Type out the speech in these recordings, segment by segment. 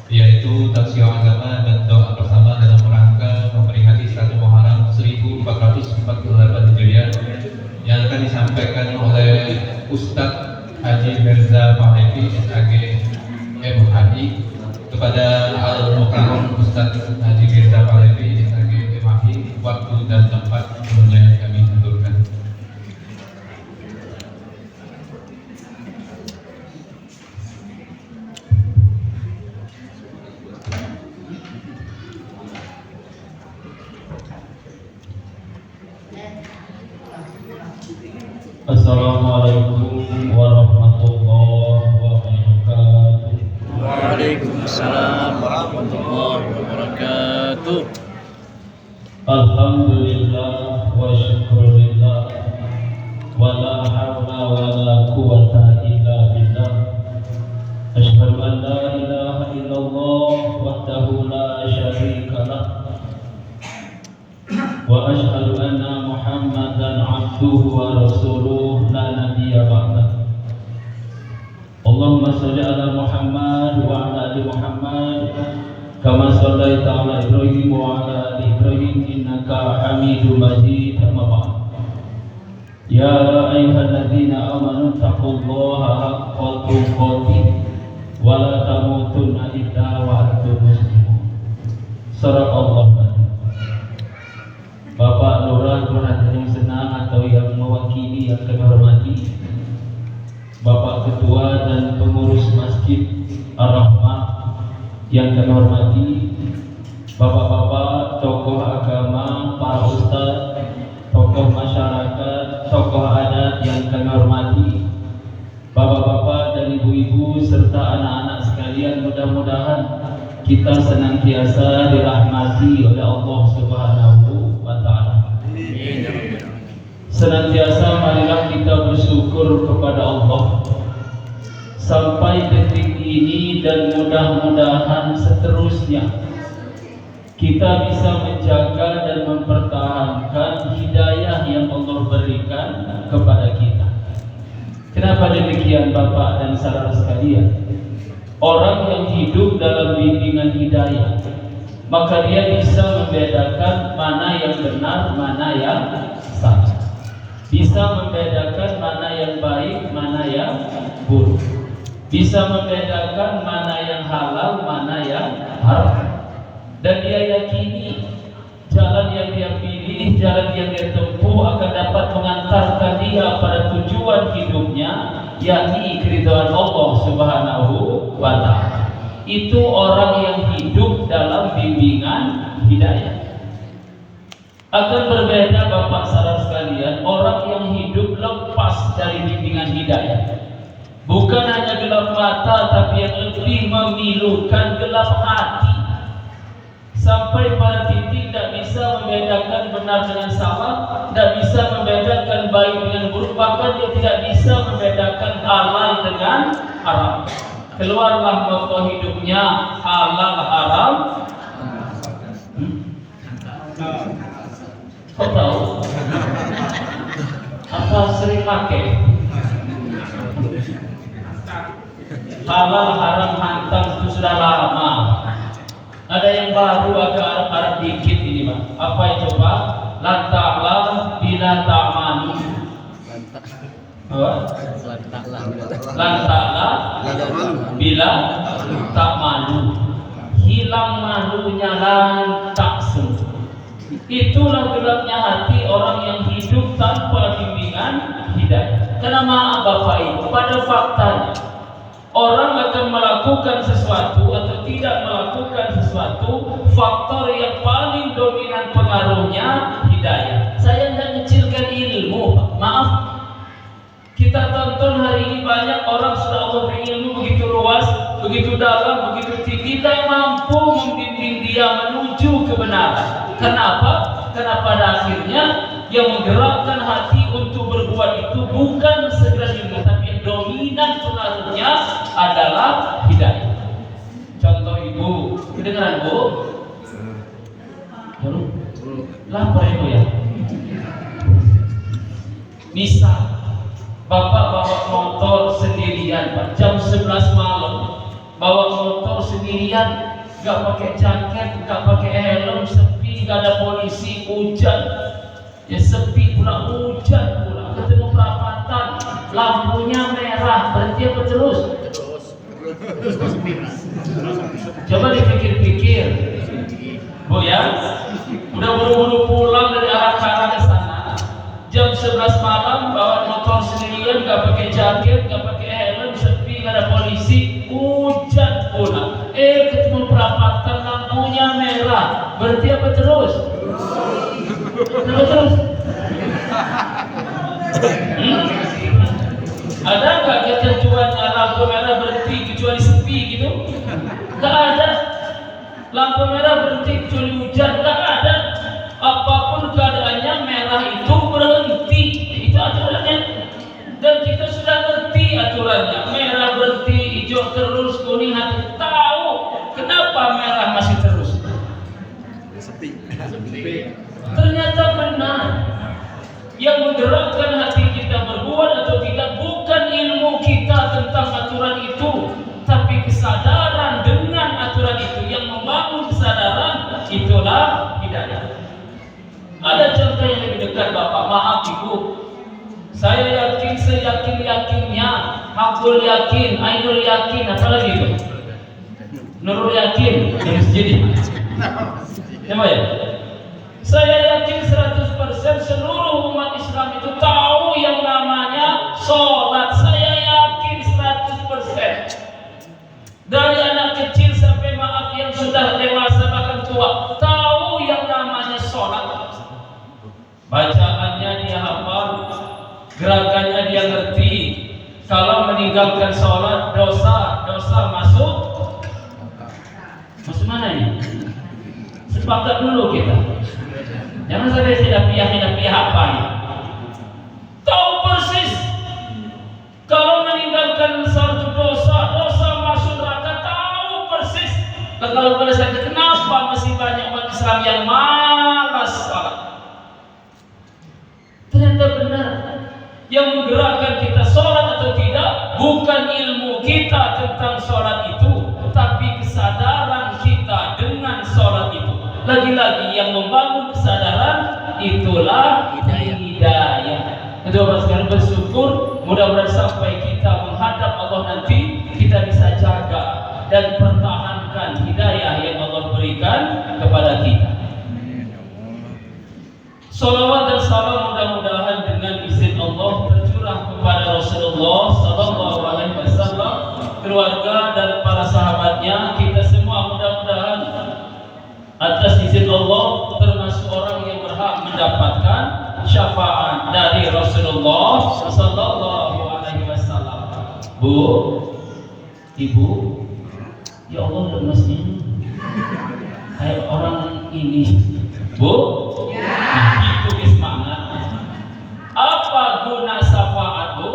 yaitu tausiah agama dan doa bersama dalam rangka memperingati 1 Muharram 1448 Hijriah yang akan disampaikan oleh Ustadz Haji Mirza Pahlevi SAG MHI kepada Al-Mukarram Ustadz Haji Mirza Pahlevi SAG MHI. Waktu dan tempat mulai kami tentukan. Assalamualaikum warahmatullahi wabarakatuh. Waalaikumsalam warahmatullahi wabarakatuh. Alhamdulillah wa syukurillah wa la hawla wa la quwwata illa billah. Asyhadu an la ilaha illallah wahdahu la syarika lah wa asyhadu anna Muhammadan abduhu wa rasuluh la nabiyya ba'dah. Allahumma shalli ala Muhammad wa ala ali Muhammad kama shallaita ala Ibrahim wa ala ali Ibrahim innaka Hamidum Majid. Amma ba'd. Ya ayyuhalladzina amanu taqullaha haqqa tuqatih wa la tamutunna illa wa antum muslimun. Sadaqallahu. Bapak Lurah yang senang atau yang mewakili yang kami hormati, Bapak Ketua dan pengurus Masjid Ar-Rahmah yang kami hormati, Bapak-bapak tokoh agama, para ustadz, tokoh masyarakat, tokoh adat yang kami hormati, Bapak-bapak dan ibu-ibu serta anak-anak sekalian, mudah-mudahan kita senantiasa dirahmati oleh Allah Subhanahu wa ta'ala. Senantiasa marilah kita bersyukur kepada Allah sampai detik ini dan mudah-mudahan seterusnya kita bisa menjaga dan mempertahankan hidayah yang Allah berikan kepada kita. Kenapa demikian Bapak dan saudara sekalian? Orang yang hidup dalam bimbingan hidayah, maka dia bisa membedakan mana yang benar, mana yang salah. Bisa membedakan mana yang baik, mana yang buruk. Bisa membedakan mana yang halal, mana yang haram. Dan dia yakini jalan yang dia pilih, jalan yang dia tempuh akan dapat mengantarkan dia pada tujuan hidupnya, yakni keridhaan Allah Subhanahu wa ta'ala. Itu orang yang hidup dalam bimbingan hidayah. Akan berbeda Bapak saudara sekalian, orang yang hidup lepas dari bimbingan hidayah. Bukan hanya gelap mata, tapi yang lebih memilukan gelap hati. Sampai pada titik tidak bisa membedakan benar dengan salah, tidak bisa membedakan baik dengan buruk, bahkan dia tidak bisa membedakan halal dengan haram. Keluarlah moto hidupnya halal haram. Kau tahu? Apa sering pakai? Halal haram hantam itu sudah lama. Ada yang baru agak Arab-Arab dikit ini Pak. Apa itu Pak? Lantaklah bila ta'manu. Lantaklah bila ta'manu. Hilang malunya lantak semua. Itulah gelapnya hati orang yang hidup tanpa bimbingan hidayah. Karena maaf Bapak Ibu, pada faktanya orang akan melakukan sesuatu atau tidak melakukan sesuatu, faktor yang paling dominan pengaruhnya hidayah. Saya tidak mengecilkan ilmu, Pak. Maaf. Kita tonton hari ini banyak orang sudah Allah beri ilmu begitu luas, begitu dalam, begitu tinggi, tidak mampu membimbing dia menuju kebenaran. Kenapa? Karena pada akhirnya yang menggerakkan hati untuk berbuat itu bukan segera ilmu, tapi dominan pengaruhnya adalah hidayah. Contoh Ibu, kedengaran Bu? Lapar Ibu ya? Misal Bapak bawa motor sendirian Pak, jam 11 malam bawa motor sendirian, gak pakai jaket, gak pakai helm, sepi, gak ada polisi, hujan, ya sepi pula, hujan pula, ketemu perapatan, lampunya merah, berhenti apa terus? Coba dipikir-pikir, Bu ya, udah buru-buru pulang dari arah Karang ke sana, jam 11 malam bawa motor sendirian, gak pakai jaket, gak pakai helm, sepi, gak ada polisi, hujan pula. Ketemu perapatan, lampunya merah, berarti apa terus? Kenapa terus? Ada nggak ketentuannya lampu merah berhenti kecuali sepi gitu? Nggak ada. Lampu merah berhenti kecuali hujan, nggak ada. Apapun keadaannya merah itu berhenti, itu aturannya. Dan kita sudah ngerti aturannya. Merah berhenti, hijau terus, kuning hati. Tahu kenapa merah masih terus? Ternyata benar. Yang menggerakkan hati kita berbuat atau tidak bukan ilmu kita tentang aturan itu, tapi kesadaran dengan aturan itu. Yang membangun kesadaran itulah hidayah. Ada contoh yang lebih dekat, Bapak. Maaf Ibu, saya yakin, seyakin-yakinnya, Hakul yakin, Ainul yakin, apalagi itu? Nurul yakin, jadi. Siapa ya? Saya yakin 100% seluruh umat Islam itu tahu yang namanya sholat. Saya yakin 100%. Dari anak kecil sampai maaf yang sudah dewasa bahkan tua, tahu yang namanya sholat. Bacaannya dia hafal, gerakannya dia ngerti. Kalau meninggalkan sholat, dosa masuk mana ini? Sepakat dulu kita. Jangan sampai tidak apa ya. Tahu persis. Kalau meninggalkan satu dosa masuk neraka, tahu persis. Dan kalau pada saat itu, kenapa masih banyak umat Islam yang malas salat? Ternyata benar. Yang menggerakkan kita sholat atau tidak bukan ilmu kita tentang sholat itu, tapi kesadaran kita dengan sholat itu. Lagi-lagi yang membangun kesadaran itulah hidayah. Kedua Bapak sekalian, bersyukur mudah-mudahan sampai kita menghadap Allah nanti kita bisa jaga dan pertahankan hidayah yang Allah berikan kepada kita. Salawat dan salam mudah-mudahan dengan izin Allah tercurah kepada Rasulullah Sallallahu Alaihi Wasallam, keluarga dan para sahabatnya. Kita semua mudah-mudahan atas izin Allah termasuk orang yang berhak mendapatkan syafaat dari Rasulullah Sallallahu Alaihi Wasallam. Bu, Ibu, ya Allah lemasnya kayak orang ini. Bu, itu semangat. Apa guna syafaat, Bu?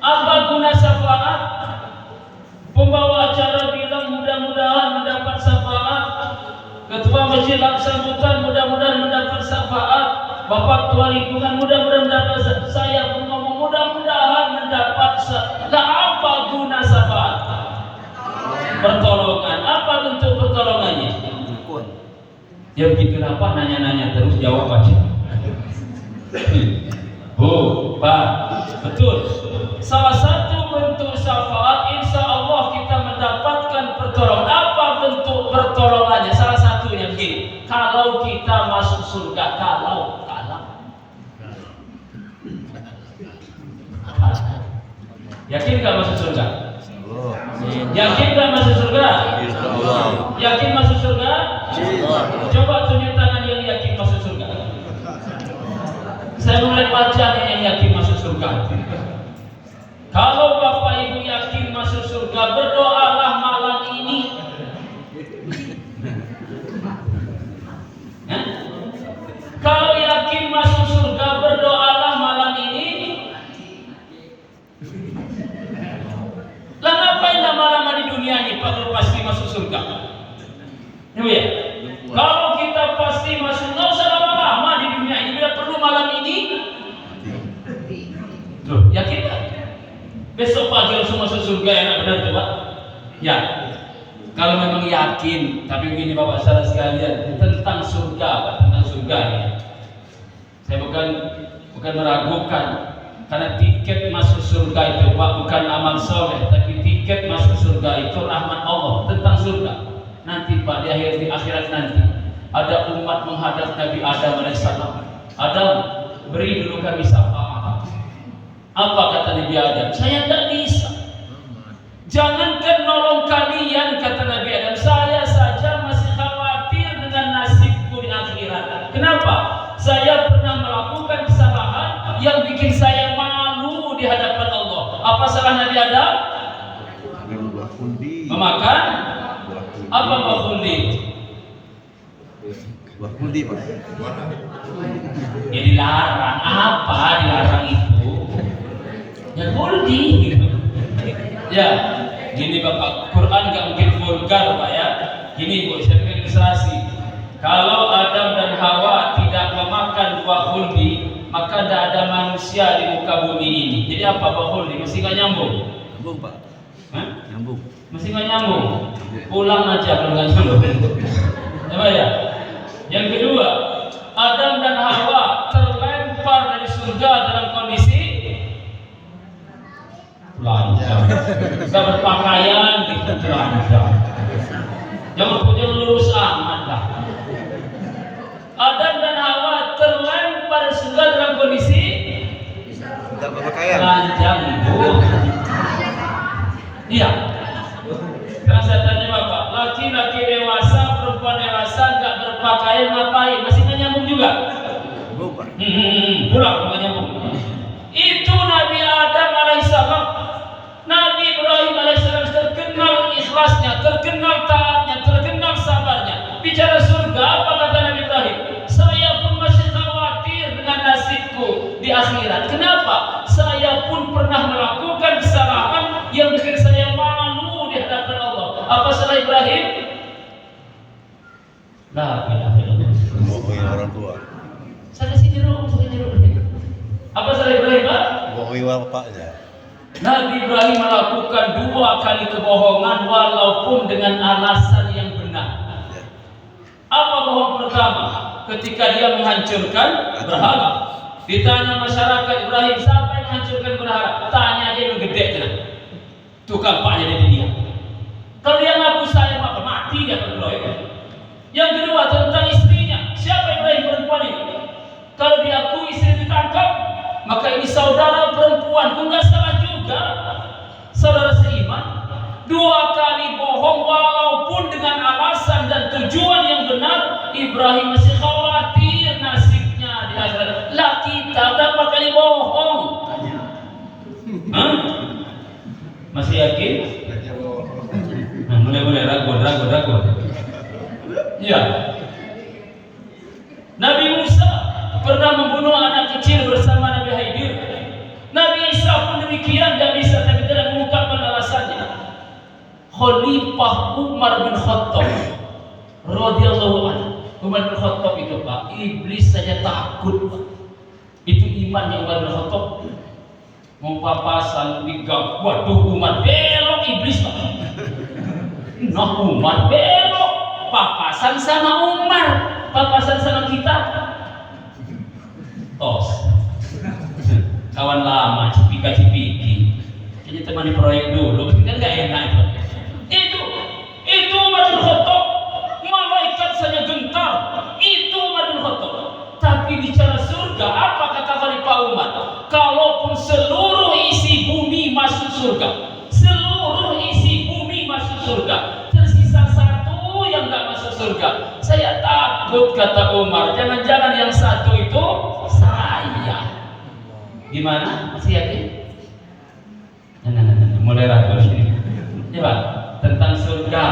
Apa guna syafaat? Pembawa acara bilang mudah-mudahan mendapat syafaat. Ketua masjid sambutan mudah-mudahan mendapat syafaat. Bapak ketua lingkungan mudah-mudahan mendapat syafaat. Saya pun ngomong mudah-mudahan mendapat syafaat. Nah, apa guna syafaat? Pertolongan. Apa bentuk pertolongannya? Ya begitu apa, nanya-nanya terus jawab aja. Bu, Pak, betul. Salah satu bentuk syafaat, insya Allah kita mendapatkan pertolongan. Apa bentuk pertolongannya? Salah satunya begini. Kalau kita masuk surga, kalau yakin nggak masuk surga? Yakin nggak masuk surga? Yakin masuk surga? Coba tunjuk tangan yang yakin masuk surga. Saya mulai wajahnya yang yakin masuk surga. Kalau Bapak Ibu yakin masuk surga, berdoalah malam ini. Kalau yakin masuk surga, berdoalah malam ini. Lah ngapain lama-lama di dunia ini Pak, pasti masuk surga? Ya. Kalau kita pasti masuk, nggak usah lama-lama di dunia ini, bila perlu malam ini. Besok pagi langsung masuk surga, enak benar coba? Ya. Kalau memang yakin, tapi begini Bapak saudara sekalian, tentang surga, Pak, tentang surga ya. Saya bukan meragukan, karena tiket masuk surga itu Pak bukan amal soleh, tapi tiket masuk surga itu rahmat Allah tentang surga. Nanti Pak di akhirat nanti ada umat menghadap Nabi Adam alaihissalam. Adam, beri dulu kami syafaat. Apa kata Nabi Adam? Saya tidak bisa. Jangankan nolong kalian, kata Nabi Adam, saya saja masih khawatir dengan nasibku di akhirat. Kenapa? Saya pernah melakukan kesalahan yang bikin saya malu di hadapan Allah. Apa salah Nabi Adam? Memakan apa buah kundi? Buah kuldi, Pak. Ya dilarang. Apa dilarang itu? Ya kuldi gitu. Ya, gini Bapak, Quran gak mungkin vulgar Pak ya. Gini Bu, saya berikan ilustrasi. Kalau Adam dan Hawa tidak memakan buah khuldi, maka tidak ada manusia di muka bumi ini. Jadi apa buah khuldi? Mesti nggak nyambung? Nyambung, Pak. Hah? Nyambung. Mesti nggak nyambung? Pulang aja kalau nggak nyambung. Coba ya. Yang kedua, Adam dan Hawa terlempar dari surga dalam kondisi telanjang, nggak berpakaian, gitu telanjang. Jangan lurus amat lah. Adam dan Hawa terlempar surga dalam kondisi Tidak berpakaian. telanjang itu. Iya. Sekarang saya tanya Bapak, laki-laki dewasa, perempuan dewasa nggak berpakaian ngapain? Masih nggak nyambung juga? Nyambung, Pak. Pulang nggak nyambung. Itu Nabi Adam alaihissalam. Nabi Ibrahim alaihissalam terkenal ikhlasnya, terkenal taatnya, terkenal sabarnya. Bicara surga, apa kata Nabi Ibrahim? Saya pun masih khawatir dengan nasibku di akhirat. Kenapa? Saya pun pernah melakukan kesalahan yang bikin saya malu di hadapan Allah. Apa salah Ibrahim? La ilaha illallah. Bohongin orang tua. Saya kasih jeruk. Apa salah Ibrahim, Pak? Bohongin bapaknya. Nabi Ibrahim melakukan 2 kali kebohongan walaupun dengan alasan yang benar. Apa bohong pertama? Ketika dia menghancurkan berhala. Ditanya masyarakat Ibrahim, siapa yang menghancurkan berhala? Tanya dia yang gede kan. Tukang paknya dari dia. Kalau dia ngaku saya mati dia Ibrahim. Yang kedua tentang istrinya. Siapa Ibrahim perempuan ini? Kalau diakui istri ditangkap, maka ini saudara perempuan. Enggak salah juga. Saudara seiman. 2 kali bohong walaupun dengan alasan dan tujuan yang benar. Ibrahim masih khawatir nasibnya di akhirat. Lah kita berapa kali bohong? Hah? Masih yakin? Nah, mulai ragu. Ya. Nabi Musa pernah membunuh anak kecil bersama Nabi Khidir. Nabi Isa pun demikian, tidak bisa tapi tidak mengungkapkan alasannya. Khalifah Umar bin Khattab radhiyallahu anhu. Umar bin Khattab itu Pak, iblis saja takut Pak. Itu imannya Umar bin Khattab. Mau papasan digak, waduh Umar belok iblis Pak. Nah Umar belok, papasan sama Umar, papasan sama kita. Tos. Kawan lama, cipika-cipiki. Jadi teman di proyek dulu, kan nggak enak itu. Itu Umar bin Khattab. Malaikat saja gentar. Itu Umar bin Khattab. Tapi bicara surga, apa kata Khalifah Umar? Kalaupun seluruh isi bumi masuk surga, seluruh isi bumi masuk surga, tersisa 1 yang nggak masuk surga, saya takut, kata Umar, jangan-jangan yang 1 itu saya. Gimana? Masih yakin? Nah, mulai ragu ini. Coba tentang surga.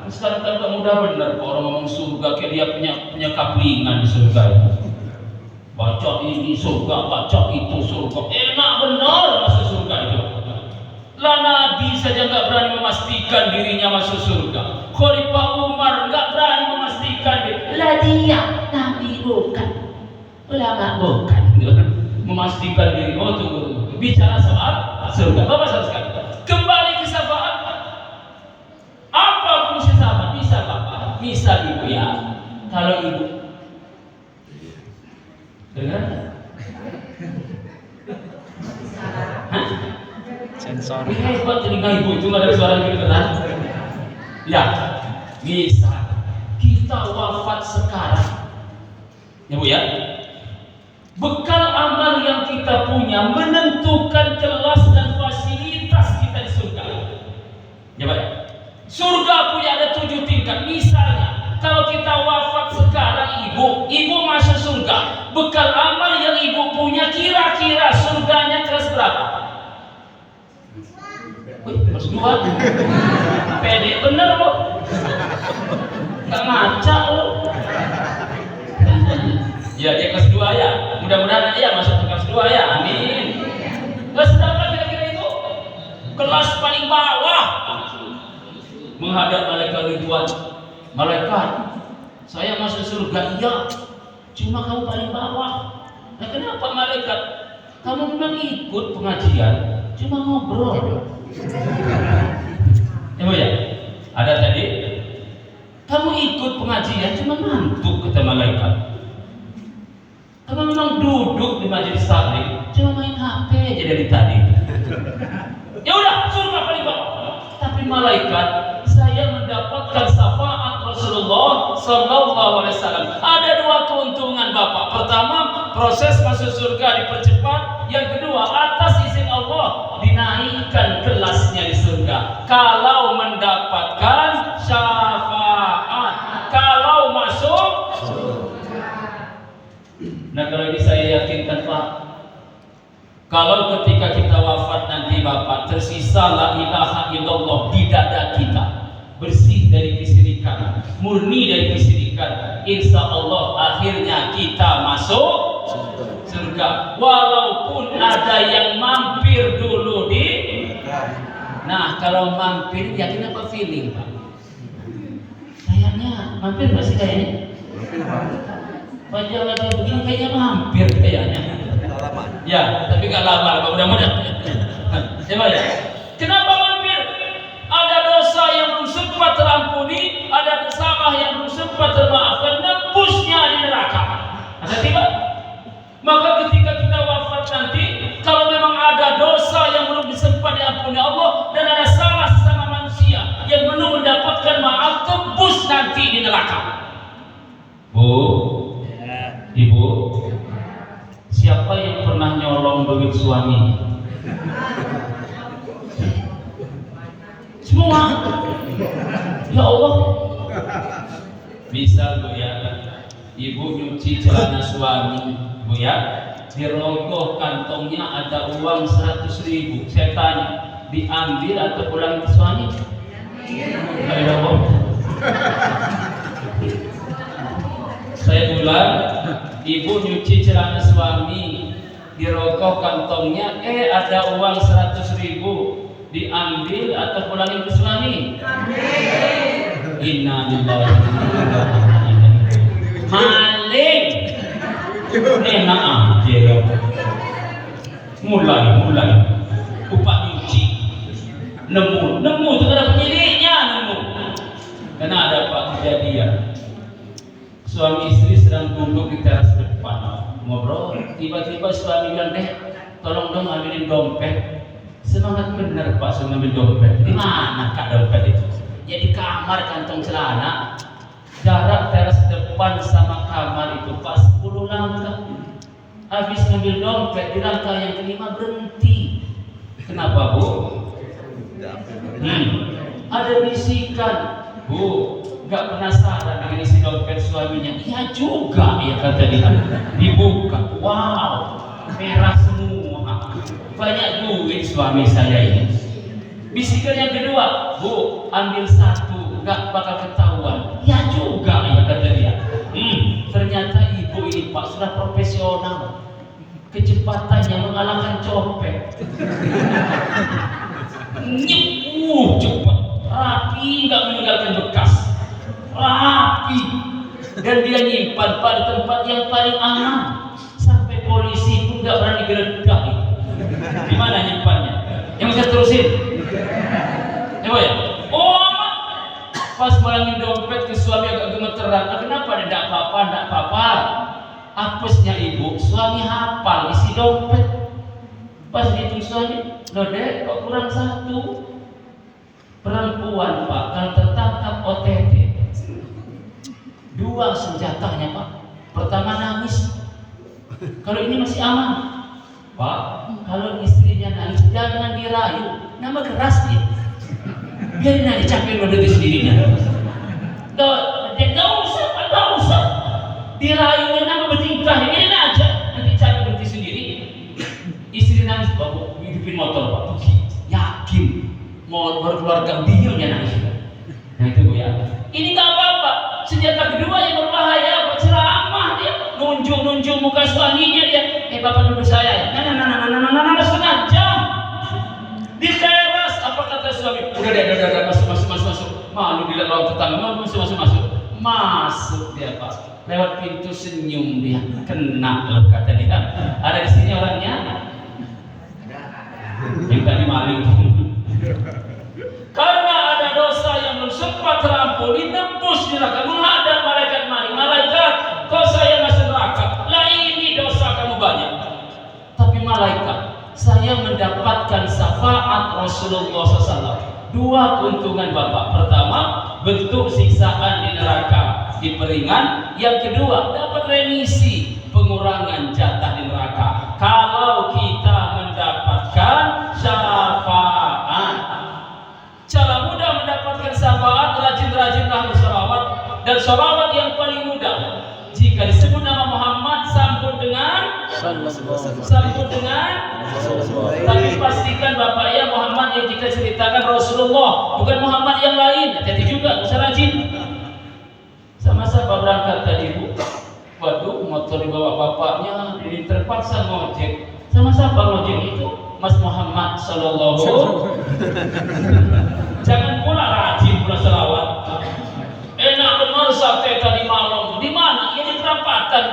Sekarang kan mudah benar orang ngomong surga kayak dia punya kaplingan di surga itu. Baca ini surga, baca itu surga. Enak benar masuk surga itu. Lah Nabi saja nggak berani memastikan dirinya masuk surga. Khalifah Umar nggak berani memastikan diri. Lah dia Nabi bukan, ulama bukan. Memastikan diri. Oh tunggu. Bicara soal surga. Bapak saudara sekalian, kembali ke syafaat. Apa fungsi syafaat? Bisa bapak, bisa ibu ya. Kalau ibu dengar? Hah? Sensor. Ini hebat telinga ibu itu nggak ada suara gitu kan? Ya, bisa. Kita wafat sekarang, ya bu ya. Bekal amal yang kita punya menentukan kelas dan fasilitas kita di surga. Ya Pak. Surga punya ada 7 tingkat. Misalnya, kalau kita wafat sekarang ibu masuk surga. Bekal amal yang ibu punya kira-kira surganya kelas berapa? Wih, kelas 2. Pede bener bu. Gak ngaca lu. Ya dia kelas 2 ya. Mudah-mudahan ya masuk ke kelas 2 ya. Amin. Kelas berapa kira-kira itu? Kelas paling bawah. Menghadap malaikat Ridwan. Malaikat, saya masuk surga iya. Cuma kamu paling bawah. Nah kenapa malaikat? Kamu memang ikut pengajian, cuma ngobrol. Ya, ada tadi. Kamu ikut pengajian cuma ngantuk kata malaikat. Kamu memang duduk di majelis taklim, cuma main HP aja dari tadi. Ya udah, surga paling bawah. Tapi malaikat, saya mendapatkan syafaat Rasulullah Sallallahu Alaihi Wasallam. Ada 2 keuntungan bapak. Pertama, proses masuk surga dipercepat. Yang kedua, atas izin Allah dinaikkan kelasnya di surga. Kalau mendapatkan syafaat, kalau masuk. Nah kalau ini saya yakinkan Pak, kalau ketika kita wafat nanti Bapak tersisa la ilaha illallah di dada kita, bersih dari kesyirikan, murni dari kesyirikan, insya Allah akhirnya kita masuk surga. Walaupun ada yang mampir dulu di, nah kalau mampir yakin apa feeling Pak? Kayaknya mampir masih kayaknya. Wajah-wajah begini kayaknya mampir kayaknya. Ya, tapi gak lama lah, mudah-mudahan. Coba ya. Kenapa mampir? Ada dosa yang belum sempat terampuni, ada salah yang belum sempat termaafkan, nebusnya di neraka. Ada tiba? Maka ketika kita wafat nanti, kalau memang ada dosa yang belum sempat diampuni Allah dan ada salah sesama manusia yang belum mendapatkan maaf, tebus nanti di neraka. Bu, Ibu, siapa yang pernah nyolong duit suami? Semua. Ya Allah. Bisa Bu ya. Ibu nyuci celana suami, Bu ya. Di rogoh kantongnya ada uang 100.000. Saya tanya, diambil atau pulang ke suami? Ya Allah. Saya ulang, ibu nyuci celana suami, di rokok kantongnya, ada uang 100.000, diambil atau pulangin ke suami? Amin. Inna lillahi wa inna ilaihi raji'un. Maling, enak aja. Mulai, upah nyuci, nemu itu ada pemiliknya, nemu. Karena ada Pak kejadian. Suami istri sedang duduk di teras depan ngobrol, tiba-tiba suami bilang, tolong dong ambilin dompet. Semangat bener Pak, suruh ngambil dompet. Di mana Kak dompet itu? Ya di kamar kantong celana. Jarak teras depan sama kamar itu Pak 10 langkah. Habis ngambil dompet di langkah yang kelima berhenti. Kenapa Bu? Ada bisikan, Bu. Gak penasaran dengan isi dompet suaminya? Iya juga ya kata dia. Dibuka, wow, merah semua. Banyak duit suami saya ini. Bisikan yang kedua, Bu, ambil 1, gak bakal ketahuan. Ya juga ya kata dia. Ternyata ibu ini Pak sudah profesional. Kecepatannya mengalahkan copet. Cepat, rapi, gak meninggalkan bekas. Rapi, dan dia nyimpan pada tempat yang paling aman sampai polisi pun gak berani geledah. Di mana nyimpannya? Yang saya terusin. Coba ya. Oh, amat. Pas bayangin dompet ke suami agak gemeteran. Kenapa? Tidak apa-apa. Apesnya ibu, suami hafal isi dompet. Pas dihitung suami, loh dek, kok kurang satu? Perempuan pak, kalau tertangkap OTT, 2 senjatanya pak. Pertama nangis, kalau ini masih aman. Pak, kalau istrinya nangis jangan dirayu, nama keras dia. Biarin aja capek mendetik sendirinya. Gak usah dirayu, nama bertingkah, biarin aja. Nanti capek mendetik sendiri. Istri nangis, bapak hidupin motor pak, yakin mau berkeluarga biarnya nangis. Nah itu bu ya. Ini gak apa-apa. Senjata kedua yang berbahaya, ceramah dia, nunjuk muka suaminya dia. Bapak duduk saya. Nah, setengah jam di teras. Apa kata suami? Udah, masuk. Malu dilihat lawan tetangga, masuk dia pak. Lewat pintu senyum dia, kena loh kata dia. Ada di sini orangnya? Yang tadi maling. Karena ada dosa yang belum sempat terampuni, tembus neraka, menghadap malaikat maling. Malaikat, kau saya masuk neraka. Lah ini dosa kamu banyak. Tapi malaikat, saya mendapatkan syafaat Rasulullah SAW. 2 keuntungan bapak. Pertama, bentuk siksaan di neraka diperingan. Yang kedua, dapat remisi, pengurangan jatah di neraka. Kalau kita mendapatkan syafaat. Cara mudah mendapatkan syafaat, rajin-rajinlah bersolawat. Dan solawat yang paling mudah, jika disebut nama Muhammad, sambut dengan tapi pastikan bapak ya Muhammad yang kita ceritakan Rasulullah, bukan Muhammad yang lain. Hati-hati juga, usah rajin. Sama-sama berangkat tadi bu, waduh motor dibawa bapaknya, jadi terpaksa ngojek. Sama-sama ngojek itu Mas Muhammad Sallallahu. Jangan pula rajin pula selawat. Enak benar sate tadi malam. Di mana? Ya di perapatan.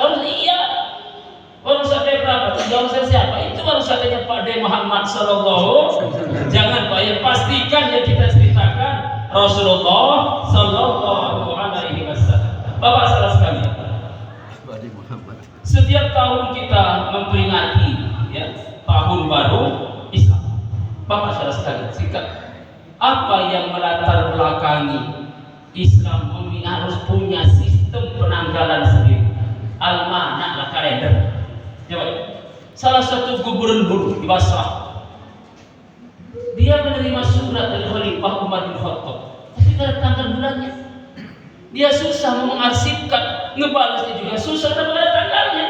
Baru sate perapatan. Jangan saya siapa? Itu baru satenya Pak D Muhammad Sallallahu. Jangan Pak, yang pastikan yang kita ceritakan Rasulullah Sallallahu Alaihi Wasallam. Bapak salah sekali. Setiap tahun kita memperingati ya tahun baru Islam. Bapak salah sekali. Sikat. Apa yang melatar belakangi Islam harus punya sistem penanggalan sendiri. Almanak lah kalender. Coba. Salah satu gubernur di Basrah, dia menerima surat dari Khalifah Umar bin Khattab, tapi tidak ada tanggal bulannya. Dia susah mengarsipkan, ngebalasnya juga susah, tapi ada tanggalnya.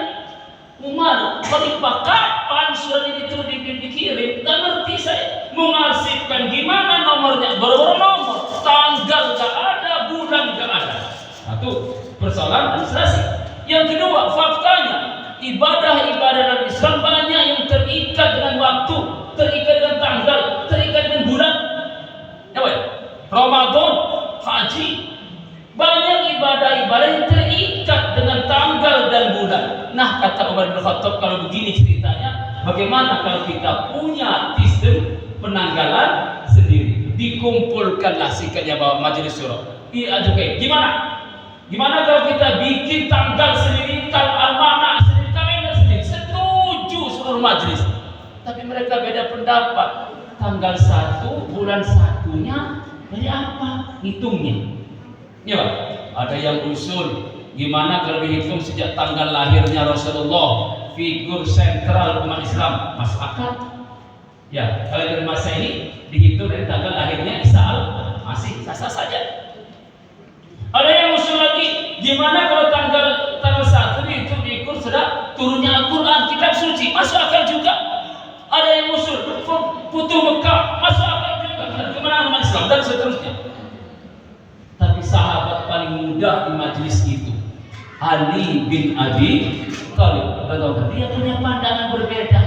Umar, Khalifah, kapan surat ini terus dikirim? Gak ngerti saya. Mengarsipkan gimana nomornya? Baru nomor, tanggal gak ada, bulan gak ada. Satu, persoalan administrasi. Yang kedua, faktanya ibadah-ibadah dalam Islam banyak yang terikat dengan waktu, terikat dengan tanggal, terikat dengan bulan. Ya, Ramadan, haji, banyak ibadah-ibadah yang terikat dengan tanggal dan bulan. Nah, kata Umar bin Khattab, kalau begini ceritanya, bagaimana kalau kita punya sistem penanggalan sendiri? Dikumpulkanlah sikatnya bahwa majelis syuro. Oke, gimana kalau kita bikin tanggal sendiri, almanak sendiri, kalender sendiri? Setuju seluruh majelis. Tapi mereka beda pendapat. Tanggal 1, bulan 1-nya dari apa? Hitungnya. Ya Pak, ada yang usul gimana kalau dihitung sejak tanggal lahirnya Rasulullah, figur sentral umat Islam, masuk akal. Ya, kalau dari masa ini dihitung dari tanggal lahirnya Isa masih sah-sah saja. Ada yang usul lagi, gimana kalau tanggal 1 itu diukur sudah turunnya Al-Quran, kitab suci, masuk akal juga. Ada yang usul Futuh Mekah, masuk akal juga. Kemenangan umat Islam dan seterusnya. Tapi sahabat paling muda di majelis itu, Ali bin Abi Thalib, dia punya pandangan berbeda.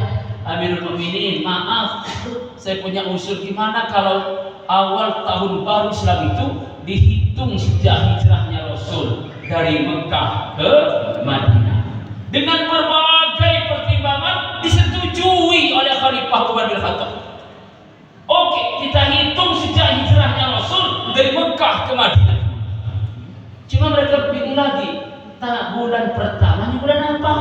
Amirul Mukminin, maaf, saya punya usul gimana kalau awal tahun baru Islam itu dihitung sejak hijrahnya Rasul dari Mekah ke Madinah. Dengan berbagai pertimbangan disetujui oleh Khalifah Umar bin Khattab. dari Mekah ke Madinah. Cuma mereka bingung lagi, bulan pertama ini bulan apa?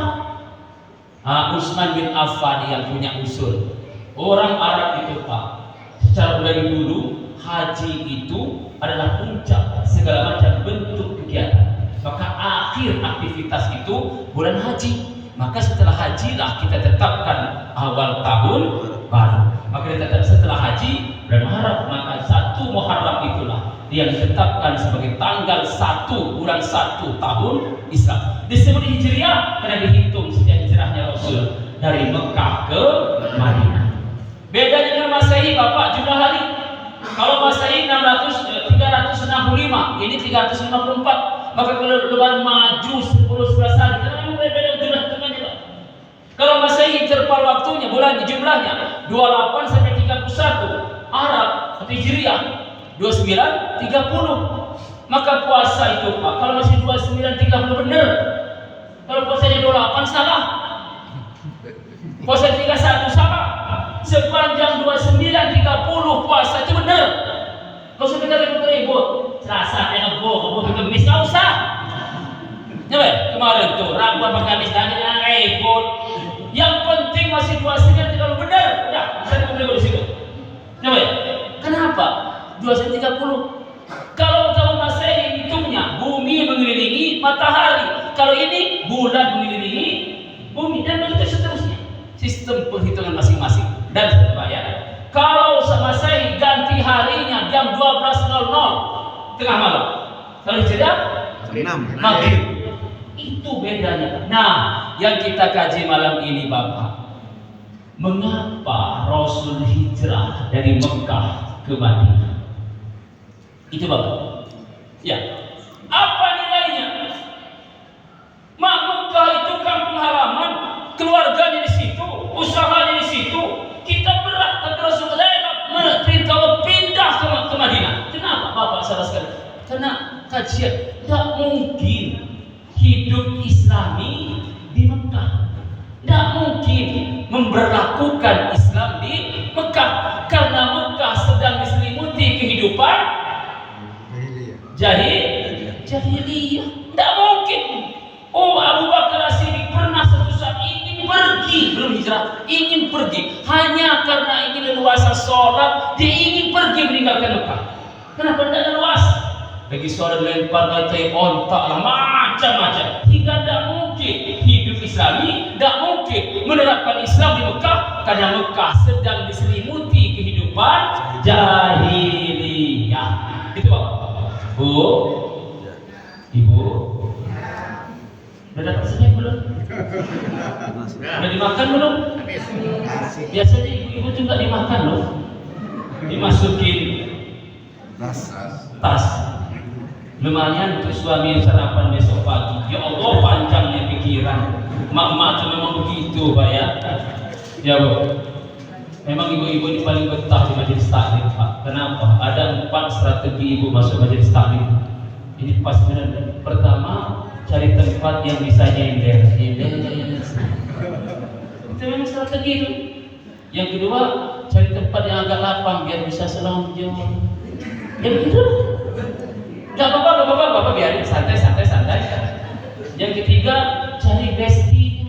Utsman bin Affan yang punya usul. Orang Arab itu Pak, secara dari dulu haji itu adalah puncak segala macam bentuk kegiatan. Maka akhir aktivitas itu bulan haji. Maka setelah haji lah kita tetapkan awal tahun baru. Maka kita tetap setelah haji bulan Muharram. Maka 1 Muharram itulah yang ditetapkan sebagai tanggal 1 bulan 1 tahun Islam. Disebut Hijriah karena dihitung sejak hijrahnya Rasul dari Mekah ke Madinah. Beda dengan Masehi Bapak jumlah hari. Kalau Masehi 365, ini 354. Maka kalau lebaran maju 10-11 hari, karena memang beda jumlah hitungannya Pak. Kalau Masehi terpal waktunya, bulan jumlahnya 28 sampai 31. Arab atau Hijriah 29, 30. Maka puasa itu Pak, kalau masih 29, 30 benar. Kalau puasanya 28 salah. Puasa 31 salah. Sepanjang 29, 30 puasa itu benar. Kalau usah kita ribut-ribut. Selasa, Rabu, Kamis, nggak usah. Coba kemarin tuh Rabu apa Kamis lagi ribut. Yang penting masih 29, 30 benar. Udah, saya ribut-ribut di situ. Coba ya. Kenapa? 29, 30. Kalau tahun Masehi hitungnya bumi mengelilingi matahari. Kalau ini bulan mengelilingi bumi dan begitu seterusnya. Sistem perhitungan masing-masing. Dan seterusnya. Kalau Masehi ganti harinya jam 12.00 tengah malam. Kalau Hijriah 6 maghrib. Itu bedanya. Nah, yang kita kaji malam ini Bapak, mengapa Rasul hijrah dari Mekah ke Madinah? Itu Bapak. Ya. Apa nilainya? Mekah itu kampung halaman, keluarganya di situ, usahanya di situ. Kita berat tapi Rasulullah merintah pindah ke Madinah. Kenapa Bapak salah sekali? Karena kajian tidak mungkin hidup Islami di Mekah. Tidak mungkin memberlakukan Islam di Mekah karena Mekah sedang diselimuti kehidupan jahiliyah. Tidak mungkin. Oh, Abu Bakar As-Siddiq pernah suatu saat ingin pergi, belum hijrah, ingin pergi hanya karena ingin leluasa sholat, dia ingin pergi meninggalkan Mekah. Kenapa tidak leluasa? Bagi sholat lempar katai ontak lah macam-macam. Tidak mungkin hidup Islami, tidak mungkin menerapkan Islam di Mekah karena Mekah sedang diselimuti kehidupan jahiliyah. Itu Bapak. Bu, Ibu, udah dapat senyum belum? Udah dimakan belum? Biasanya ibu-ibu juga dimakan loh. Dimasukin tas. Lumayan untuk suami sarapan besok pagi. Ya Allah, panjangnya pikiran. Mak-mak itu memang begitu Pak ya. Ya Bu. Memang ibu-ibu ini paling betah di majelis taklim Pak. Kenapa? Ada 4 strategi ibu masuk majelis taklim. Ini pas benar. Pertama, cari tempat yang bisa nyender. Itu memang strategi itu. Yang kedua, cari tempat yang agak lapang biar bisa selonjor. Ya begitu. Gak apa-apa, Bapak biarin santai. Yang ketiga, cari bestie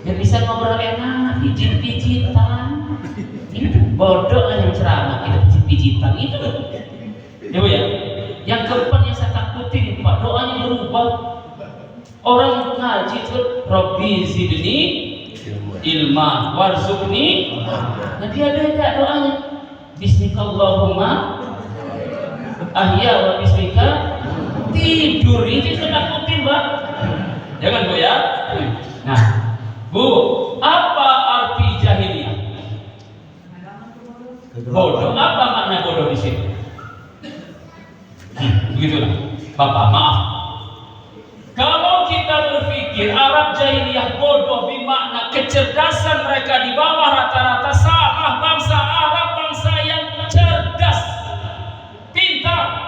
biar bisa ngobrol enak, pijit-pijitan. Itu bodoh lah yang ceramah, kita pijit-pijitan itu. Ya Bu ya. Yang keempat yang saya takutin Pak, doanya berubah. Orang ngaji itu Rabbi zidni ilma warzuqni. Nah dia beda doanya. Bismillahirrahmanirrahim. Ahya wa bismika. Tidur itu saya takutin Pak. Jangan Bu ya. Nah Bu, apa arti jahiliyah? Bodoh. Apa makna bodoh di sini? Begitulah, Bapak, maaf. Kalau kita berpikir Arab jahiliyah bodoh bermakna kecerdasan mereka di bawah rata-rata, salah. Bangsa Arab bangsa yang cerdas, pintar.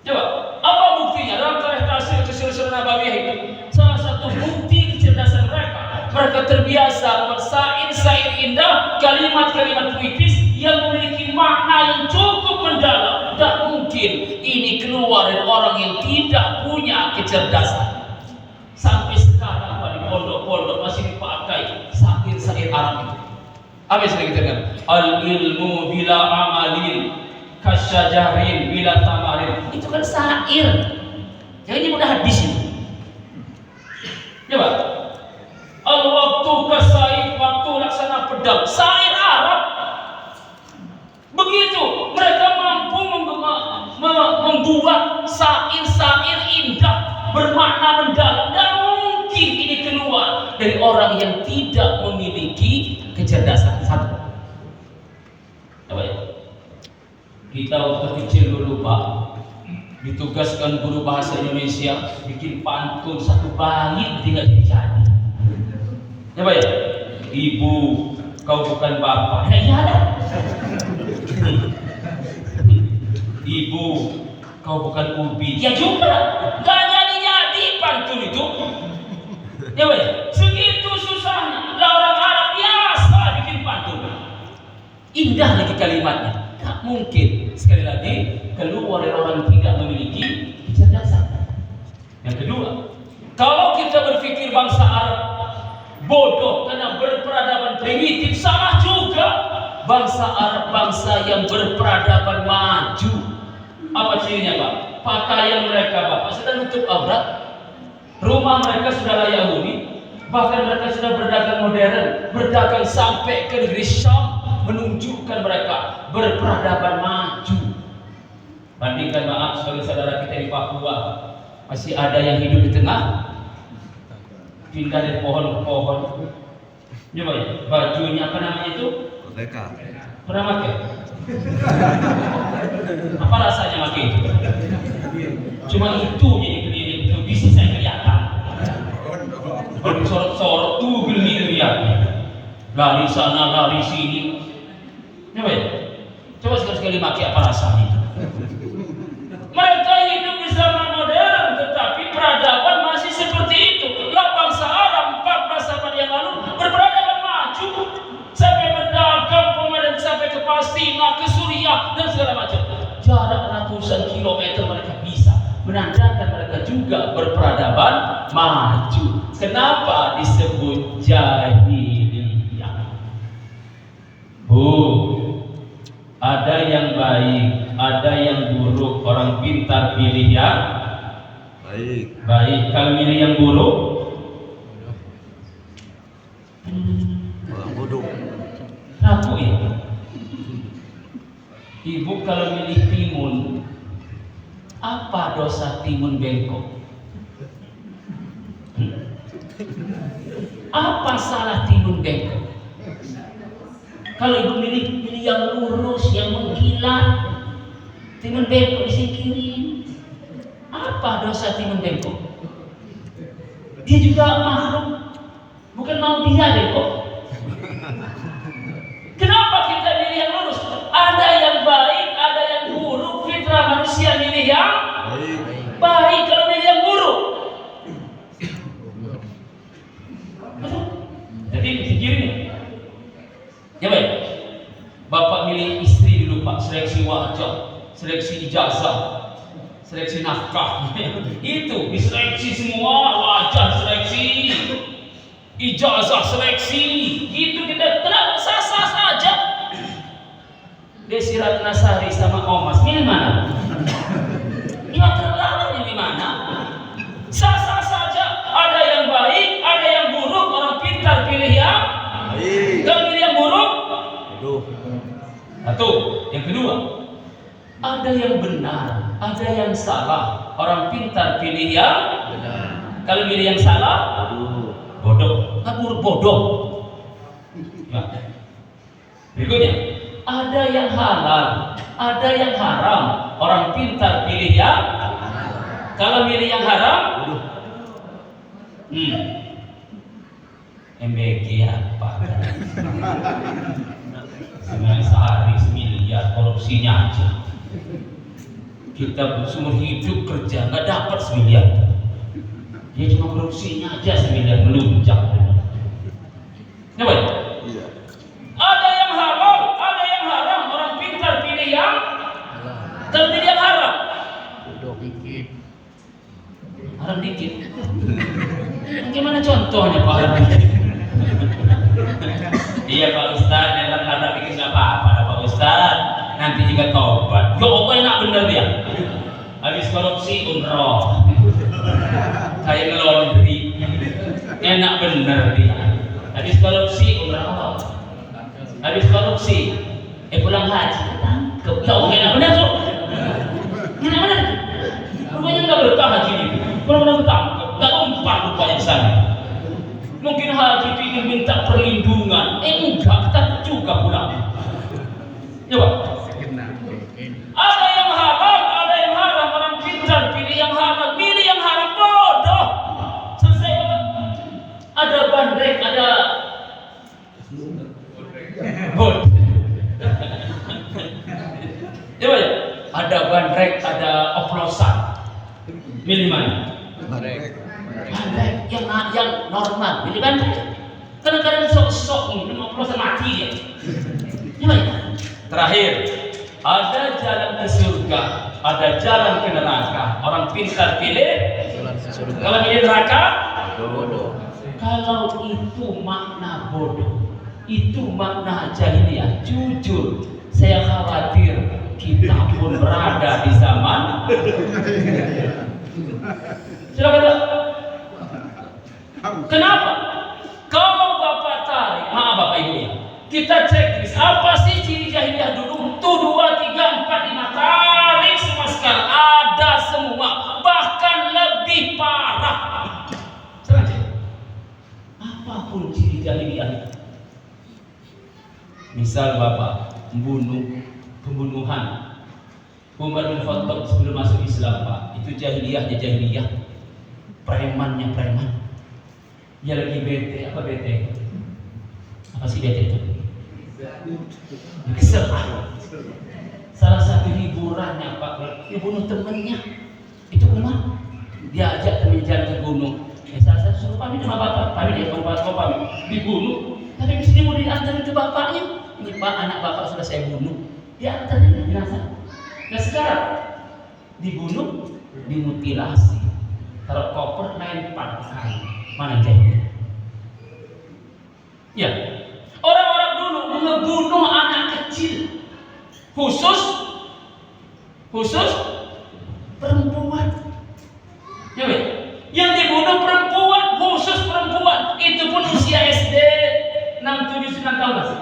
Coba, apa buktinya dalam tarikh tafsir Sirah Nabawiyah itu? Salah satu bukti kecerdasan mereka. Mereka terbiasa membuat syair-syair indah, kalimat-kalimat puitis yang memiliki makna yang cukup mendalam. keluar dari orang yang tidak punya kecerdasan. Sampai sekarang Pak, di pondok-pondok masih dipakai syair-syair Arab itu. Apa yang sering kita dengar? Al ilmu bila amalin kasyajarin bila tamarin. Itu kan syair. Jangan ini mudah hadis itu. Coba. Al waktu kasaid, waktu laksana pedang. Syair Arab. Begitu mereka mampu membuat syair-syair indah, bermakna mendalam. Dan mungkin ini keluar dari orang yang tidak memiliki kecerdasan. Satu. Apa ya? Kita waktu kecil dulu Pak, ditugaskan guru bahasa Indonesia bikin pantun satu bait tidak jadi. Apa ya? Ibu, kau bukan bapak. Ya iyalah. Ibu, kau bukan ubi. Ya juga. Gak jadi pantun itu. Ya Pak, segitu susahnya. Lah orang Arab biasa bikin pantun. Indah lagi kalimatnya. Tak mungkin sekali lagi keluar dari orang tidak memiliki kecerdasan. Yang kedua, kalau kita berpikir bangsa Arab bodoh karena berperadaban primitif, salah juga. Bangsa Arab bangsa yang berperadaban maju. Apa cirinya Pak? Pakaian mereka Bapak sudah nutup aurat, rumah mereka sudah layak huni, bahkan mereka sudah berdagang modern, berdagang sampai ke negeri Syam, menunjukkan mereka berperadaban maju. Bandingkan maaf sebagai saudara kita di Papua, masih ada yang hidup di tengah, pindah dari pohon ke pohon. Coba ya, bajunya apa namanya itu? Merdeka. Pernah pakai? Apa rasanya pakai itu? Cuma itu jadi itu bisa saya kelihatan. Kalau disorot-sorot tuh geli lihat. Lari sana, lari sini. Coba ya? Coba sekali-sekali pakai apa rasanya itu? Mereka hidup di zaman modern, tetapi peradaban masih seperti itu. Lah bangsa Arab 14 abad yang lalu berperadaban maju, sampai berdagang kemudian sampai ke Palestina, ke Suriah dan segala macam. Jarak ratusan kilometer mereka bisa menandakan mereka juga berperadaban maju. Kenapa disebut jahiliyah? Bu, ada yang baik, ada yang buruk. Orang pintar pilih yang baik. Kalau milih yang buruk, Orang bodoh. ragu ya. Ibu kalau milih timun, apa dosa timun bengkok? Apa salah timun bengkok? Kalau ibu milih yang lurus, yang mengkilat, timun bengkok disingkirin. Apa dosa timun bengkok? Dia juga makhluk, bukan mau dia bengkok. Kenapa kita milih yang lurus? Ada yang baik, ada yang buruk. Fitrah manusia milih yang baik. Kalau milih yang buruk, jadi pikirin. Ya baik. Bapak milih istri dulu Pak, seleksi wajah, seleksi ijazah, seleksi nafkah. Itu diseleksi semua, wajah seleksi, ijazah seleksi. Itu kita tenang sah-sah saja. Desi Ratnasari sama Omas milih mana? Ya terlalu milih mana? Sah-sah saja. Ada yang baik, ada yang buruk. Orang pintar pilih yang baik. Kalau pilih yang buruk, Bodoh. satu. Yang kedua, ada yang benar, ada yang salah. Orang pintar pilih yang Benar. kalau pilih yang salah, Bodoh. bodoh. Bodoh. Ya. Berikutnya, ada yang halal, ada yang haram. Orang pintar pilih yang kalau pilih yang haram, MBG apa? Sebenarnya sehari 1 miliar korupsinya aja. Kita seumur hidup kerja nggak dapat 1 miliar. Dia cuma korupsinya aja 1 miliar melunjak. Coba. Iya. Ada yang halal, ada yang haram. Orang pintar pilih yang kalau pilih yang haram. Gimana contohnya Pak? Iya Pak Ustaz, nada bikin nggak apa-apa Pak Ustaz. Nanti juga taubat. Ya Allah enak bener dia. Habis korupsi umroh, kayak ngelondri, enak bener dia. Habis korupsi umroh, habis korupsi, pulang haji, tangkep. Ya Allah enak bener tuh. Enak bener. Rupanya nggak berkah haji ini. Benar-benar bertangkep, nggak umpan rupanya di sana. Mungkin haji itu ingin minta perlindungan, enggak, takut juga pulang. Coba. Ada yang halal, ada yang haram. Orang pintar pilih yang halal, pilih yang haram, bodoh. Selesai Pak. Ada bandrek, ada bodoh. Coba ya. Ada bandrek, ada oplosan. Milih mana? Bandrek yang normal. Milih bandrek. Kadang-kadang sok-sok ini oplosan mati ya. Gimana? Terakhir, ada jalan ke surga, ada jalan ke neraka. Orang pintar pilih kalau pilih neraka, bodoh. Kalau itu makna bodoh, itu makna jahiliyah. Jujur, saya khawatir kita pun berada di zaman. Silakan. Kenapa? Kalau Bapak tarik, maaf Bapak Ibu ya, kita cek apa sih ciri jahiliyah dulu? 1, 2, 3, 4, 5, tarik semua sekarang, ada semua, bahkan lebih parah. Sengaja. Apapun ciri jahiliyah. Misal Bapak pembunuhan Umar bin Khattab sebelum masuk Islam Pak, itu jahiliyahnya jahiliyah, premannya preman. Dia lagi bete, apa bete? Apa sih bete itu? Kesel. Salah satu hiburannya Pak, dia bunuh temennya. Itu Umar, dia ajak temennya jalan ke gunung. Salah satu suruh pamit sama bapak, pamit dia kau pamit, dibunuh. Tapi di sini mau diantarin ke bapaknya. Ini Pak, anak bapak sudah saya bunuh. Dia antarin jenazah. Nah sekarang dibunuh, dimutilasi, taruh koper, lempar ke kali. Mana jahiliyah? Ya, orang-orang dulu membunuh anak kecil, khusus perempuan. Ya, yang dibunuh perempuan, khusus perempuan. Itu pun usia SD 6, 7, 9 tahun masih.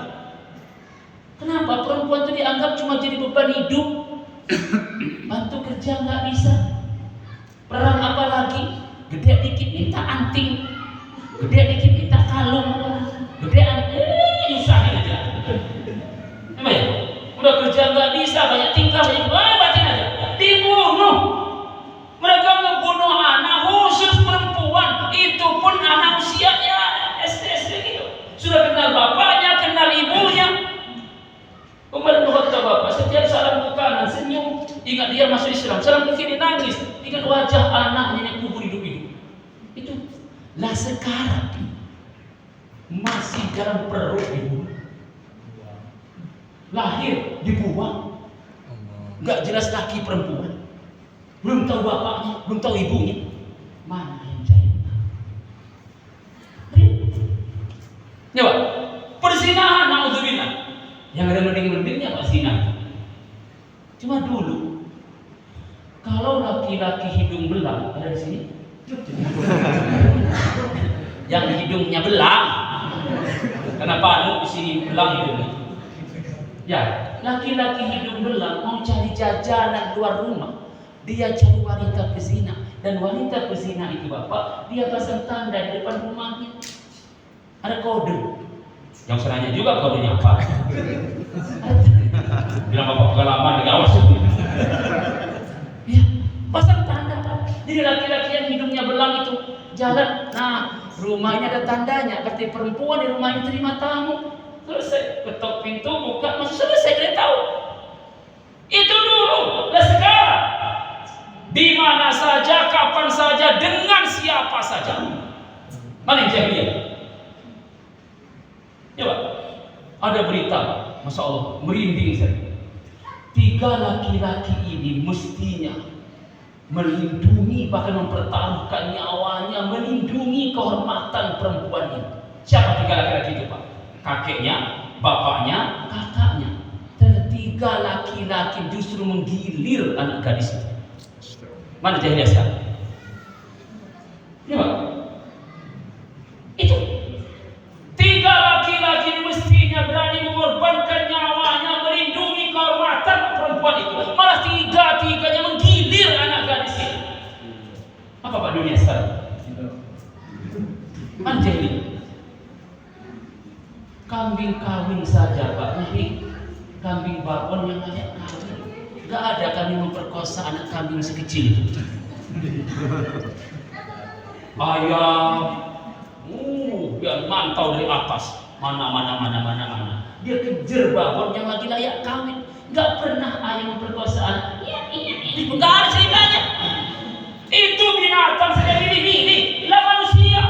Kenapa perempuan itu dianggap cuma jadi beban hidup? Bantu kerja nggak bisa. Perang apa lagi? Gede dikit minta anting, gede dikit minta kalung, gedean nyusahin aja. Emang ya? Udah kerja nggak bisa, banyak tingkah, batin aja. Dibunuh. Mereka membunuh anak khusus perempuan. Itu pun anak usianya SD gitu. Sudah kenal bapaknya, kenal ibunya. Umar bin Khattab Bapak, setiap salam ke kanan senyum, ingat dia masuk Islam. Salam ke kiri nangis, ingat wajah anaknya yang kubur hidup-hidup. Itu lah sekarang masih dalam perut dibunuh, lahir dibuang, nggak jelas laki perempuan, belum tahu bapaknya, belum tahu ibunya. Mana yang jahil? Coba perzinahan, naudzubillah. Yang ada mending-mendingnya Pak zina. Cuma dulu kalau laki-laki hidung belang ada di sini, yang hidungnya belang, kenapa anu di sini belang hidungnya? Ya, laki-laki hidung belang mau cari jajanan luar rumah, dia cari wanita pezina, dan wanita pezina itu Bapak, dia pasang tanda di depan rumahnya, ada kode. Yang senanya juga kodenya apa? Bilang Bapak pengalaman di awas. Ya, pasang tanda. Jadi laki-laki yang hidungnya belang itu jalan, nah rumahnya ada tandanya, berarti perempuan di rumahnya terima tamu. Selesai, ketok pintu, buka, masuk, selesai, kalian tahu. Itu dulu. Dan sekarang di mana saja, kapan saja, dengan siapa saja. Mana yang jahiliyah? Coba, ada berita, Masya Allah, merinding saya. 3 laki-laki ini mestinya melindungi, bahkan mempertaruhkan nyawanya, melindungi kehormatan perempuan ini. Siapa tiga laki-laki itu, Pak? Kakeknya, bapaknya, kakaknya. Tiga laki-laki justru menggilir anak gadis itu. Mana jahiliyah sekarang? Ya, Pak. Itu tiga laki-laki mestinya berani mengorbankan nyawanya melindungi kehormatan perempuan itu. Malah tiga-tiganya menggilir anak gadis itu. Apa Pak dunia sekarang? Anjali. Kambing kawin saja Pak. Jadi kambing babon yang layak kawin. Gak ada kami memperkosa anak kambing sekecil itu. Ayam, biar mantau dari atas. Mana. Dia kejar babon yang lagi layak kawin. Gak pernah ayam memperkosa anak. Ini gak ada ceritanya. Itu binatang saja pilih lah manusia.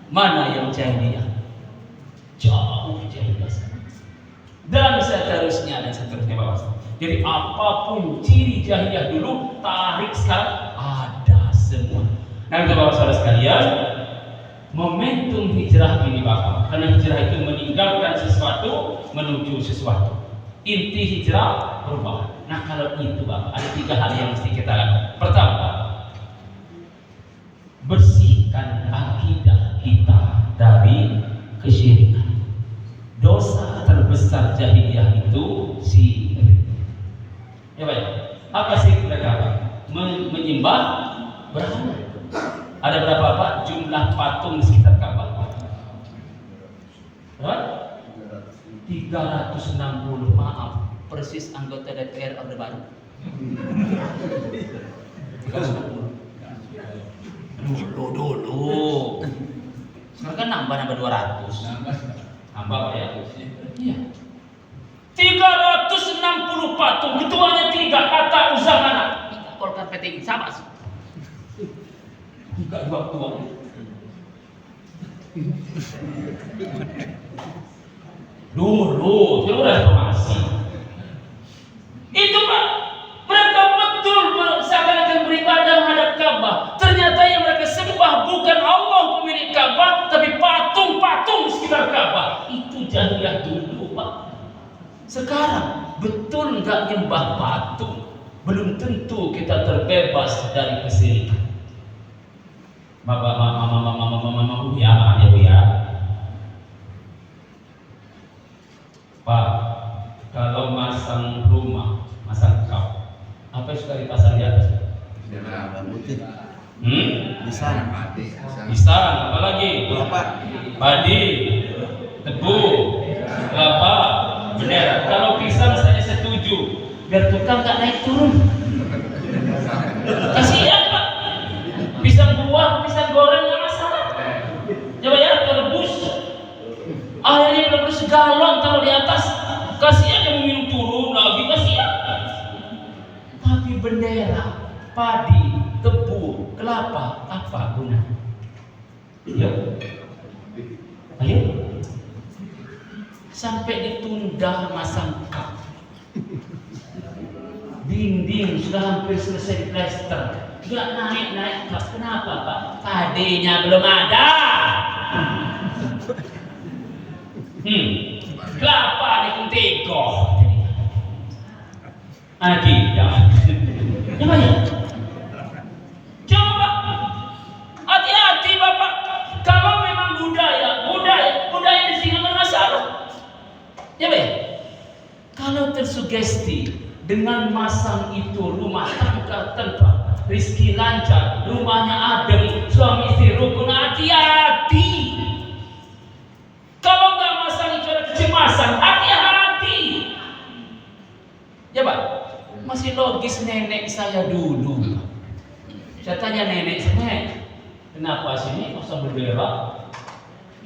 Mana yang jahiliyah? Jauh jahiliyah. Dan seterusnya Bapak. Jadi apapun ciri jahiliyah dulu, tarik sekarang ada semua. Nah, Bapak saudara sekalian, momentum hijrah ini Bapak, karena hijrah itu meninggalkan sesuatu menuju sesuatu. Inti hijrah perubahan. Nah, kalau itu Bapak, ada tiga hal yang mesti kita lakukan. Pertama, bersihkan akidah kita dari kesyirikan. Dosa terbesar jahiliyah itu syirik. Ya Pak, apa sih mereka? Menyembah berhala. Ada berapa Pak jumlah patung di sekitar Ka'bah? 360, maaf, persis anggota DPR Orde Baru. 360. Dulu. Sekarang kan nambah 200. Nambah Pak ya? Iya. 360 patung, ketuanya 3, kata Uzamana. Kita kolkan PT sama sih. Enggak dua. Dulu reformasi. Itu Pak, mereka betul seakan-akan beribadah menghadap Ka'bah. Ternyata yang mereka sembah bukan Allah pemilik Ka'bah, tapi patung-patung di sekitar Ka'bah. Itu jahiliyah dulu Pak. Sekarang betul nggak nyembah patung, belum tentu kita terbebas dari kesyirikan. Mama ya. Pak, kalau masang rumah, masang kap, apa yang suka dipasang di atas? Pisang, apa lagi? Padi, tebu, kelapa, bendera. Kalau pisang saya setuju, biar tukang nggak naik turun. Kasihan Pak, pisang buah, pisang goreng nggak masalah. Coba ya, rebus, airnya rebus galon taruh di atas. Kasihan yang minum turun lagi, kasihan. Tapi bendera, padi, tebu, kelapa, apa guna? Ayo. Sampai ditunda masang kap. Dinding sudah hampir selesai diplester, nggak naik kap. Kenapa Pak? Padinya belum ada. Kelapa di Kuntego. Akidah. Coba ya. Coba. Hati-hati Bapak. Kalau memang budaya di sini masalah. Ya Pak. Kalau tersugesti dengan masang itu rumah tangga tentram, rizki lancar, rumahnya adem, suami istri rukun, hati-hati. Kalau nggak masang itu ada kecemasan, hati-hati. Ya Pak, masih logis nenek saya dulu. Saya tanya nenek saya, kenapa sini pasang bendera?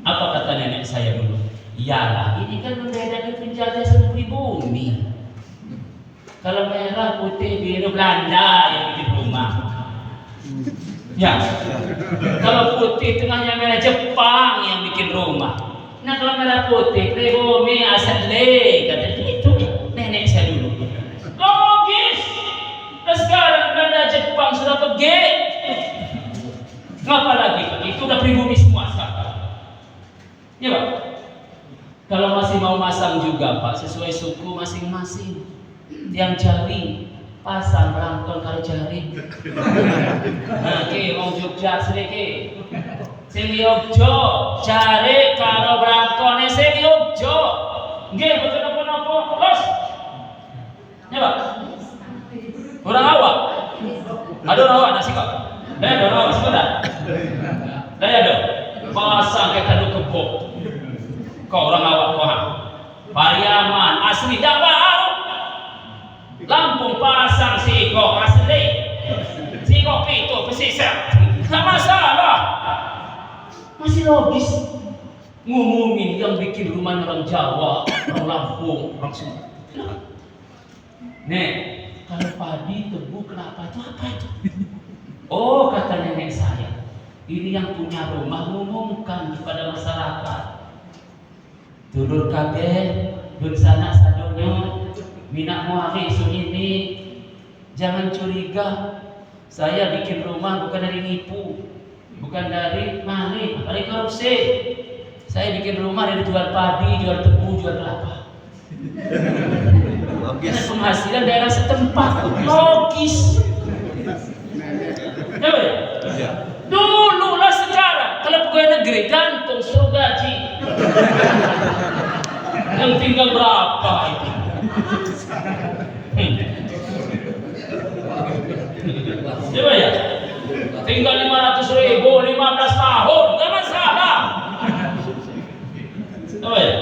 Apa kata nenek saya dulu? Iyalah, ini kan bendera penjajah seluruh bumi. Kalau merah, putih, biru Belanda yang bikin rumah. Ya. Kalau putih tengahnya merah Jepang yang bikin rumah. Nah kalau merah putih, pribumi asli, kata itu nenek saya dulu. Logis. Nah sekarang Jepang sudah pergi. Ngapa lagi? Itu udah pribumi semua sekarang. Ya Pak. Kalau masih mau masang juga Pak, sesuai suku masing-masing. Yang jari pasang rangkon karo jari. Nah, ki wong Jogja sediki. Sing Yogyo jari karo rangkone sing Yogyo. Nggih, boten napa-napa. Terus. Ya Pak. Orang awak. Aduh awak nasi kok. Ada awak sudah. Daya dong. Pasang kayak kado kebok. Kau orang awak paham. Pariaman asli Jawa. Lampung pasang sikok asli. Sikok itu pesisir. Enggak masalah. Masih logis. Ngomongin yang bikin rumah orang Jawa, orang Lampung, orang Sumatera. Nek, kalau padi tebu kelapa itu apa itu? Oh, kata nenek saya, ini yang punya rumah ngumumkan kepada masyarakat. Dulur kabeh, dun sana sadonyo, minak muari isu ini, jangan curiga. Saya bikin rumah bukan dari nipu, bukan dari maling, dari korupsi. Saya bikin rumah dari jual padi, jual tebu, jual kelapa. Karena penghasilan daerah setempat, logis. Ya, ya. Dulu lah sekarang, kalau pegawai negeri gantung suruh gaji. Yang tinggal berapa itu? Coba ya, tinggal 500.000, 15 tahun, gak masalah. Coba ya.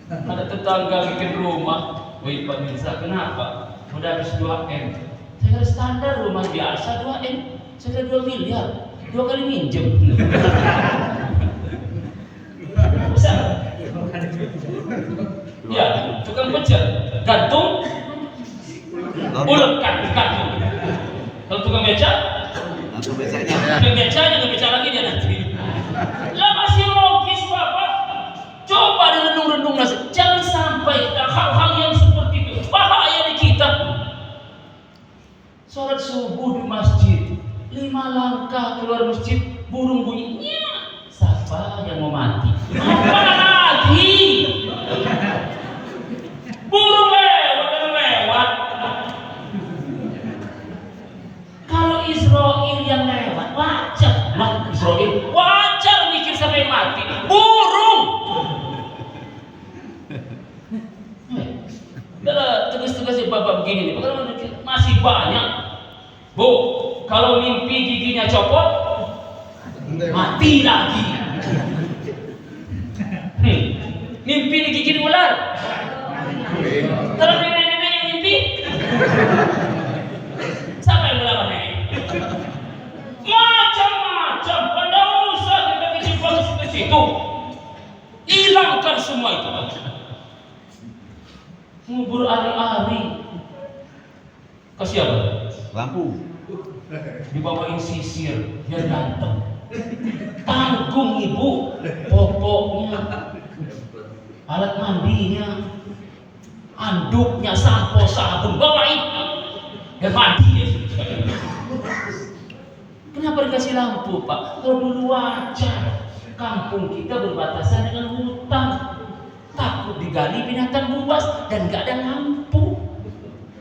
Ada tetangga bikin rumah, woi Pak Mirza, kenapa? Udah habis 2M. Saya kira standar rumah biasa 2M. Saya kira 2 miliar, 2 kali minjem. Bisa? Ya, tukang pecel, gantung, ulekan, gantung. Kalau tukang beca, tukang becanya nggak beca lagi dia nanti. Lah masih logis Bapak. Coba direnung-renung nasi. Jangan sampai hal-hal yang seperti itu bahaya di kita. Sholat subuh di masjid, 5 langkah keluar masjid, burung bunyinya. Siapa yang mau mati? Apa lagi? Burung lewat. Kalau Israel yang lewat, wajar. Israel wajar mikir sampai mati. Burung. Tugas-tugasnya Bapak begini nih, masih banyak. Bu, kalau mimpi giginya copot, mati lagi. Mimpi digigit ular. Kalau nenek-nenek yang mimpi, siapa yang melawan nenek? Macam-macam. Pada usah kita kecipkan ke situ. Hilangkan semua itu. Ngubur ari-ari. Kasih apa? Lampu. Dibawain sisir, biar ganteng. Tanggung ibu, popoknya, alat mandinya, anduknya, sampo, sabun, bawain. Biar mandi ya. Kenapa dikasih lampu Pak? Kalau dulu wajar. Kampung kita berbatasan dengan hutan. Takut digali binatang buas dan gak ada lampu.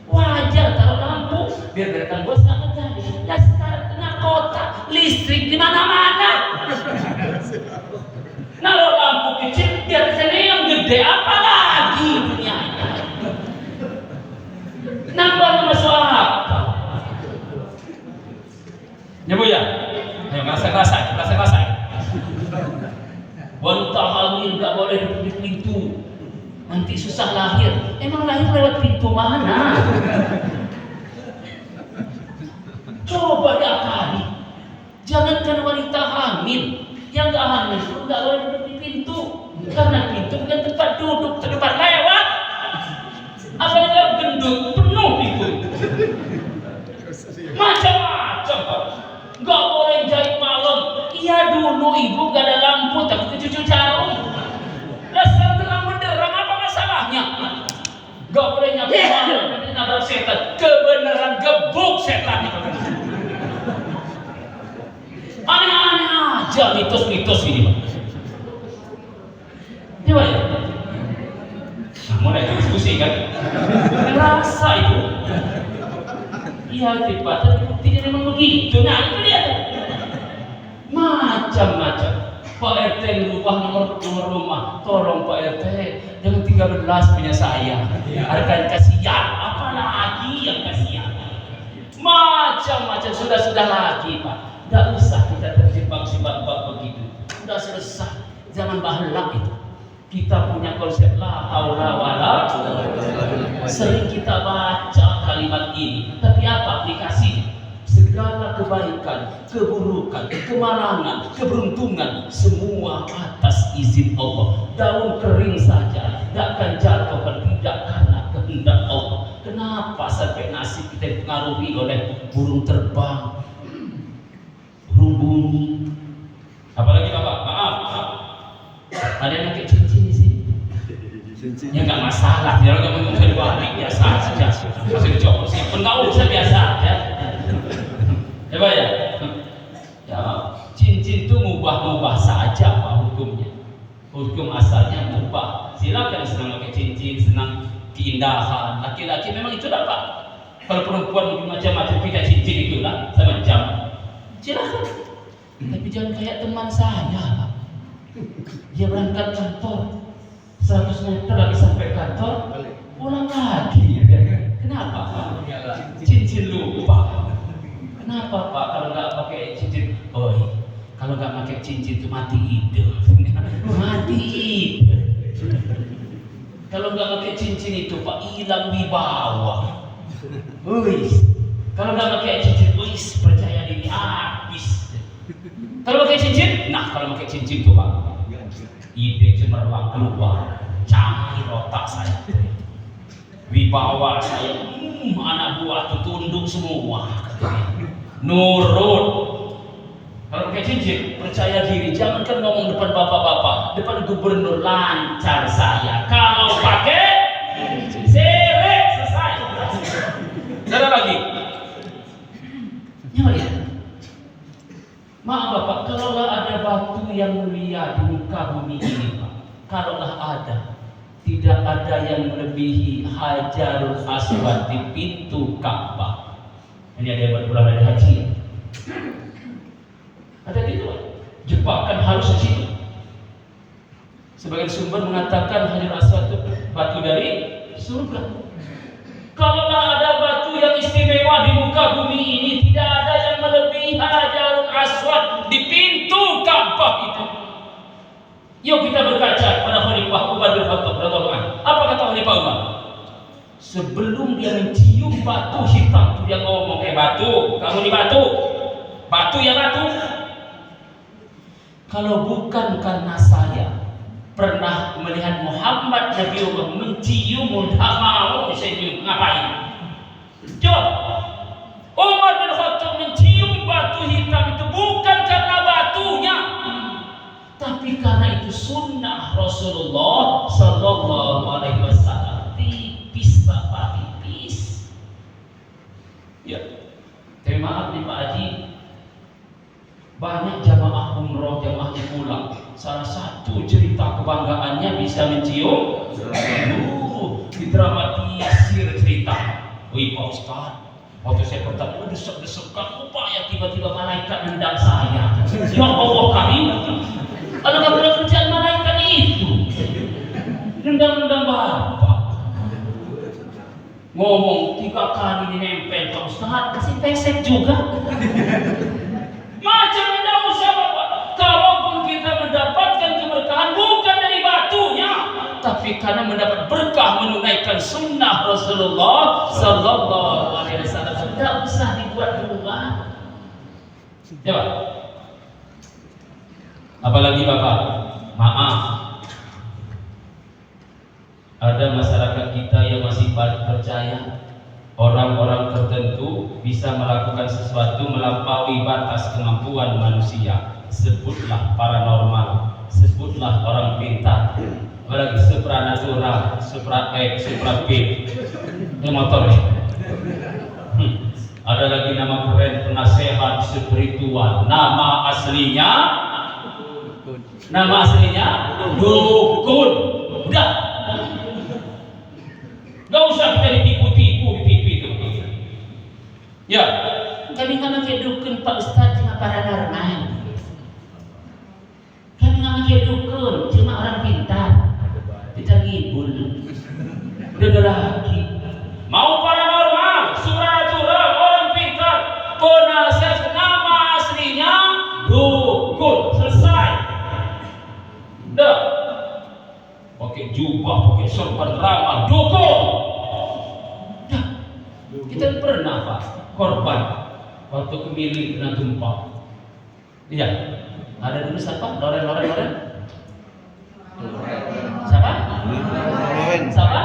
Wajar taruh lampu biar binatang buas gak terjadi. Lah sekarang tengah kota, listrik di mana-mana. Naruh lampu kecil biar sini yang gede, apa lagi dunianya? Nambah masuk apa? Ya Bu ya? Ayo rasa. Wanita hamil gak boleh duduk di pintu, nanti susah lahir. Emang lahir lewat pintu mana? Coba diakali. Jangankan wanita hamil, yang gak hamil pun gak boleh duduk di pintu, karena pintu bukan tempat duduk, tempat lewat. Apalagi yang gendut penuh pintu. Macam-macam. Gak boleh jahit malam. Iya dulu ibu gak ada lampu tapi ke cucu jarum. Lah sekarang terang benderang, apa masalahnya? Gak boleh nanti nabrak setan. Kebenaran gebuk setan. Aneh-aneh aja mitos-mitos ini, Pak. Coba ya. Nah, mulai diskusi kan. Ngerasa itu. Iya, Pak. Tapi buktinya memang begitu. Nah, itu dia. Macam-macam. Pak RT merubah nomor rumah. Tolong Pak RT, jangan 13 punya saya. Harga kasihan. Apalagi yang kasihan. Macam-macam sudah lagi, Pak. Tidak usah kita terjebak sebab begitu. Sudah selesai. Jangan bahalak itu. Kita punya konsep la haula wala. Sering kita baca kalimat ini, tapi apa aplikasinya? Segala kebaikan, keburukan, kemalangan, keberuntungan, semua atas izin Allah. Daun kering saja tidak akan jatuh kalau tidak karena kehendak Allah. Kenapa sampai nasib kita dipengaruhi oleh burung terbang, burung bunyi? Apalagi Bapak, maaf. Ada yang pakai cincin di sini. Ya nggak masalah, dia nggak mau berbalik biasa saja. Masih dicoba sih, pengaul saya biasa ya. Coba ya. Ya, cincin itu mubah saja Pak hukumnya. Hukum asalnya mubah. Silakan senang pakai cincin, senang keindahan. Laki-laki memang itu dapat. Kalau perempuan macam-macam pakai cincin itulah sama jam. Silakan. Tapi jangan kayak teman saya, Pak. Dia berangkat kantor 100 meter lagi sampai kantor, pulang lagi. Kenapa Pak? Cincin lupa. Kenapa Pak kalau nggak pakai cincin? Oh, kalau nggak pakai cincin itu mati hidup. Mati hidup. Kalau nggak pakai cincin itu Pak hilang wibawa. Wis. Kalau nggak pakai cincin, wis percaya diri habis. Kalau pakai cincin, nah kalau pakai cincin tuh Pak, ide cemerlang keluar, canggih otak saya, wibawa saya, anak buah tuh tunduk semua, nurut. Kalau pakai cincin, percaya diri, jangankan ngomong depan bapak-bapak, depan gubernur lancar saya. Kalau pakai seret selesai. Ada lagi, ya. Maaf Bapak, kalaulah ada batu yang mulia di muka bumi ini Pak, kalaulah ada, tidak ada yang melebihi Hajarul Aswad di pintu Ka'bah. Ini ada yang baru pulang dari haji ya? Ada gitu Pak, jebakan harus di situ. Sebagian sumber mengatakan Hajarul Aswad itu batu dari surga. Kalaulah ada batu yang istimewa di muka bumi ini, tidak ada yang melebihi Hajarul Aswad di pintu Ka'bah itu. Yuk kita berkaca pada Khalifah Umar bin Khattab radhiyallahu anhu. Apa kata Khalifah Umar? Sebelum dia mencium batu hitam, dia ngomong, batu, kamu di batu, batu ya batu. Kalau bukan karena saya pernah melihat Muhammad Nabi Allah mencium, tak mau senyum, ngapain? Coba, Umar bin Khattab mencium batu hitam itu bukan karena batunya, tapi karena itu sunnah Rasulullah Sallallahu Alaihi Wasallam. Tipis Bapak, tipis. Ya, terima maaf nih Pak Haji. Banyak jamaah umroh, jamaahnya pulang. Salah satu cerita kebanggaannya bisa mencium. Didramatisir cerita. Wih Pak Ustaz, waktu saya pertama desek-desekan, upaya tiba-tiba malaikat nendang saya. Ya Allah kami, kalau kamu udah kerjaan malaikat itu, nendang-nendang Bapak. Ngomong 3 kali dinempel Pak Ustaz, kasih pesek juga. Macam tidak usah Bapak. Kalaupun kita mendapatkan keberkahan bukan dari batunya, tapi karena mendapat berkah menunaikan sunnah Rasulullah Sallallahu Alaihi Wasallam. Tidak usah dibuat rumah. Coba. Apalagi Bapak, maaf, ada masyarakat kita yang masih percaya orang-orang tertentu bisa melakukan sesuatu melampaui batas kemampuan manusia. Sebutlah paranormal, sebutlah orang pintar. apalagi supranatural, supra X, supra B, ini motor ya. Ada lagi nama keren, penasehat spiritual. Nama aslinya dukun. Udah, nggak usah kita ditipu-tipu di TV itu. Ya, kami nggak pakai dukun Pak Ustadz, cuma paranormal. Kami nggak pakai dukun, cuma orang pintar. Kita ngibul. Udah lagi. Mau paranormal, supranatural, orang pintar, penasihat, nama aslinya dukun. Selesai. Udah. Pakai jubah, pakai sorban ramal, dukun. Dah. Kita pernah Pak korban waktu Kemili kena gempa. Iya. Ada dulu siapa? Loren. Siapa? Siapa?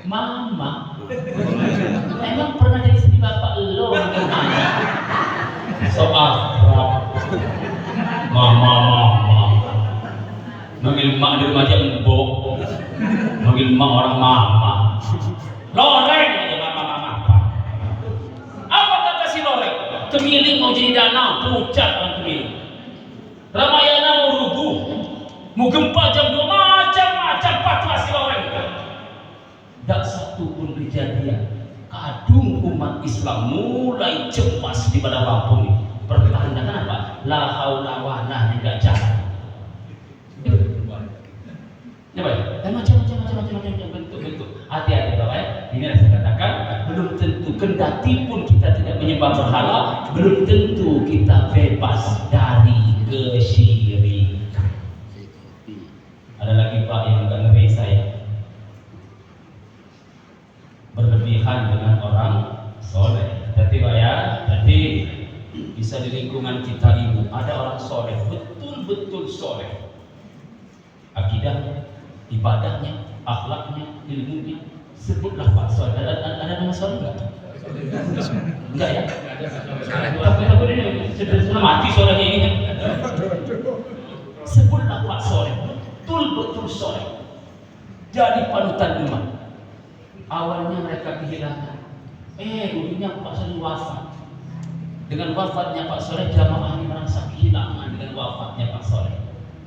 Mama. Emang pernah jadi istri bapak lo? Soal mama. Manggil mak di rumah aja empuk. Manggil mak orang mama. Loreng aja mama. Apa kata si Loreng? Kemili mau jadi danau, pucat orang Kemili. Ramayana mau rubuh, mau gempa jam 2, macam-macam fatwa si Loreng. Tak satu pun kejadian. Kadung umat Islam mulai cemas di pada Lampung ini. Pertandakan apa? La haula wala quwwata. Ya baik, macam-macam bentuk. Hati-hati Bapak ya. Ini yang saya katakan, belum tentu kendati pun kita tidak menyembah berhala, belum tentu kita bebas dari kesyirikan. Ada lagi Pak yang agak ngeri saya. Berlebihan dengan orang soleh. Hati Pak ya, jadi bisa di lingkungan kita ini ada orang soleh, betul-betul soleh. Akidahnya, ibadahnya, akhlaknya, ilmunya, sebutlah Pak soleh. Ada nama soleh enggak? Enggak ya? Takut ini sudah mati solehnya ini. Sebutlah Pak soleh, betul-betul soleh. Jadi panutan umat. Awalnya mereka kehilangan. Dulunya Pak Soleh wafat. Dengan wafatnya Pak Soleh, jamaah ini merasa kehilangan dengan wafatnya Pak Soleh.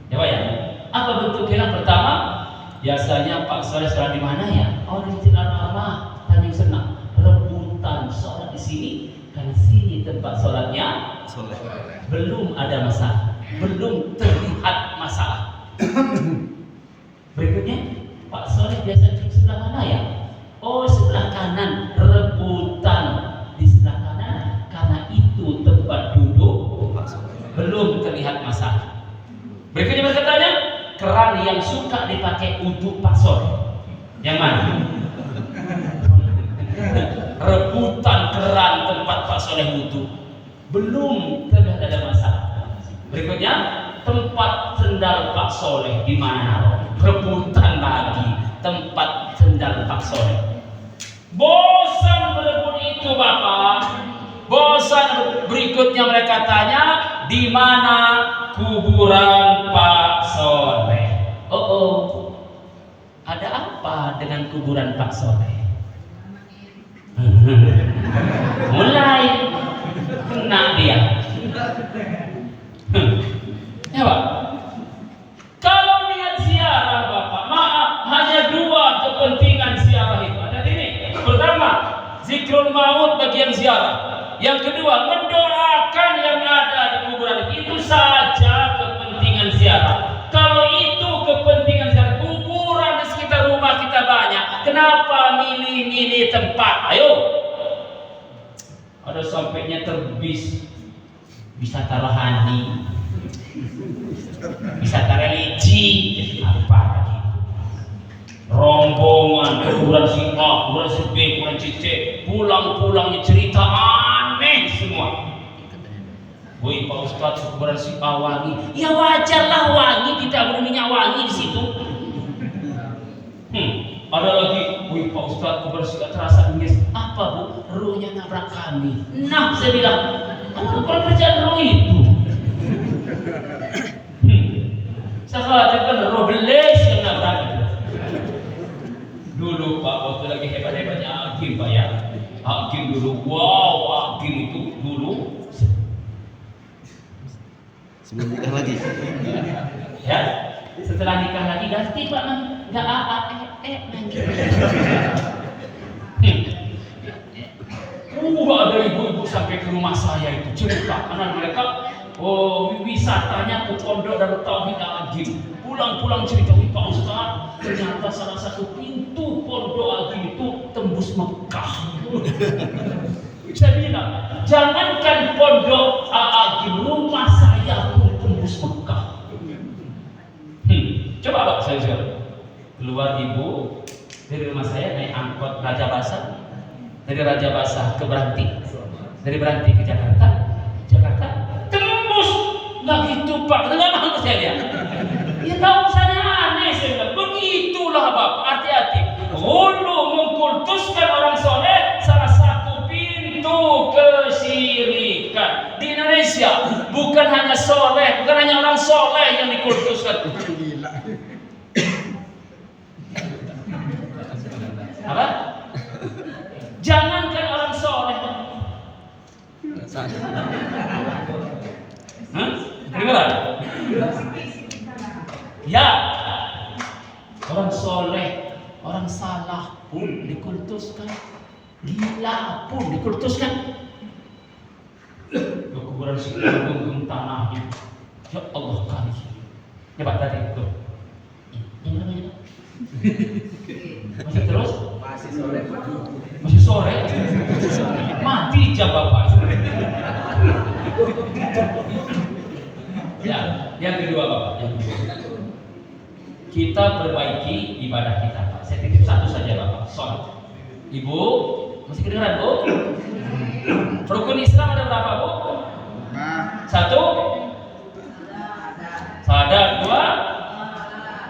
Ya Pak ya? Apa bentuk kehilangan pertama? Biasanya Pak Soleh sholat di mana ya? Oh di Masjid Al-Rahmah, Tanjung Senang. Rebutan sholat di sini, karena sini tempat sholatnya belum ada masalah, belum terlihat masalah. Berikutnya, Pak Soleh biasa di sebelah mana ya? Oh sebelah kanan, rebutan di sebelah kanan karena itu tempat duduk belum terlihat masalah. Berikutnya berkatanya, keran yang suka dipakai untuk Pak Soleh yang mana? Rebutan keran tempat Pak Soleh wudhu belum terlihat ada masalah. Berikutnya, tempat sendal Pak Soleh di mana? Rebutan lagi tempat sendal Pak Soleh. Bosan berebut itu Bapak. Bosan. Berikutnya mereka tanya, di mana kuburan Pak Soleh? Ada apa dengan kuburan Pak Soleh? Mulai kena dia. Ya Pak. Kalau niat ziarah Bapak, maaf, hanya dua kepentingan ziarah itu. Ada ini. Pertama, zikrul maut bagi yang ziarah. Yang kedua, mendoakan yang ada di kuburan. Itu saja kepentingan ziarah. Kalau itu kepentingan ziarah, kuburan di sekitar rumah kita banyak. Kenapa milih-milih tempat? Ayo. Ada sampainya terbis, wisata rohani, wisata religi, apa lagi? Rombongan kuburan si A, kuburan si B, kuburan si C, pulang-pulangnya cerita aneh semua. Woi Pak Ustadz, kuburan si A wangi. Ya wajarlah wangi, kita ada minyak wangi di situ. Ada lagi, woi Pak Ustadz, kuburan si A terasa dingin. Apa Bu? Ruhnya nabrak kami. Nah, saya bilang, apa kerjaan roh itu? Sekarang kan Robles yang nabrak. Dulu Pak waktu lagi hebat-hebatnya Hakim Pak ya. Hakim dulu, wow, Hakim itu dulu. Sebelum nikah lagi. Ya, setelah nikah lagi ganti Pak, nggak nanti. Ada ibu-ibu sampai ke rumah saya itu cerita karena mereka wisatanya ke pondok Darut Tauhid Al-Agim. Pulang-pulang cerita, Pak Ustaz, ternyata salah satu pintu pondok Al-Agim itu tembus Mekah. Saya bilang, jangankan pondok Al-Agim, rumah saya pun tembus Mekah. Coba Pak, saya keluar ibu dari rumah saya naik angkot Raja Basah. Dari Raja Basah ke Beranti, dari Beranti ke Jakarta tembus, nggak gitu Pak, nggak mau saya lihat. Ya tahu saya aneh, saya bilang begitulah Bapak, hati-hati. Dulu mengkultuskan orang soleh salah satu pintu kesyirikan di Indonesia. Bukan hanya soleh, bukan hanya orang soleh yang dikultuskan. Apa? Jangankan orang soleh. Dengar? Ya, orang soleh, orang salah pun dikultuskan, gila pun dikultuskan. Kuburan sekelilingnya tanahnya, ya Allah kali. Coba tadi tuh. Ini namanya. Masih terus? Masih sore? Mati jam Bapak. Ya, yang kedua Bapak, kita perbaiki ibadah kita Pak. Saya titip satu saja Bapak, sholat. Ibu, masih kedengeran Bu? Rukun Islam ada berapa Bu? Satu? Sadar. Dua?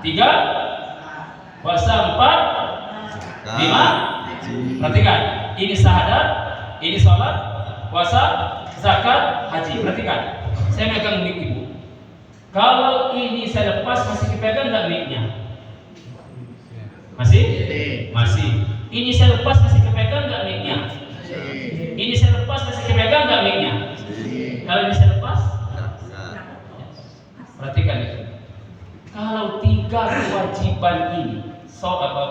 Tiga? Puasa. Empat? Lima? Perhatikan, ini syahadat, ini sholat, puasa, zakat, haji. Perhatikan, saya megang mic ibu. Kalau ini saya lepas, masih dipegang nggak mic-nya? Masih? Masih. Ini saya lepas, masih dipegang nggak mic-nya? Ini saya lepas, masih dipegang nggak mic-nya? Kalau ini saya lepas, perhatikan itu. Kalau tiga kewajiban ini,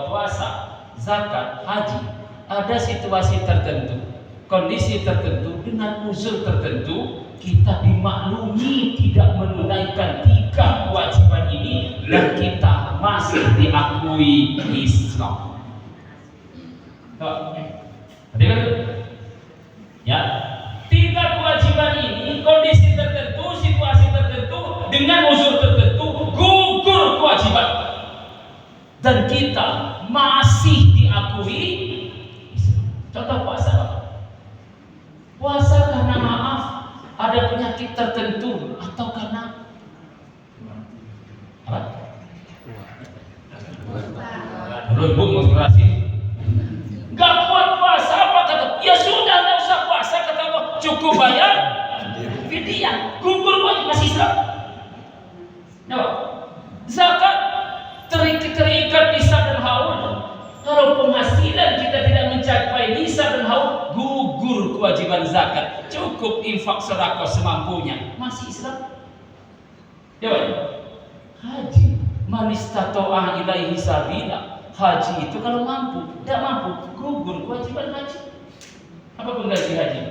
puasa, zakat, haji, ada situasi tertentu, kondisi tertentu, dengan uzur tertentu, kita dimaklumi tidak menunaikan tiga kewajiban ini dan kita masih diakui Islam. Ya, tiga kewajiban ini, kondisi tertentu, situasi tertentu, dengan uzur tertentu, gugur kewajiban dan kita masih diakui Islam. Contoh puasa. Puasa karena maaf ada penyakit tertentu atau karena apa? Ibu mau jelasin? Gak kuat puasa apa kata? Ya sudah nggak usah puasa kata Allah. Cukup bayar fidyah. Gugur masih Islam. Nah, zakat terikat nisab dan haul. Kalau penghasilan kita tidak mencapai nisab dan haul, gugur kewajiban zakat. Cukup infak sedekah semampunya. Masih Islam. Ya, haji, man istata'a ilaihi sabila. Haji itu kalau mampu, tidak mampu, gugur kewajiban haji. Apa pengganti haji?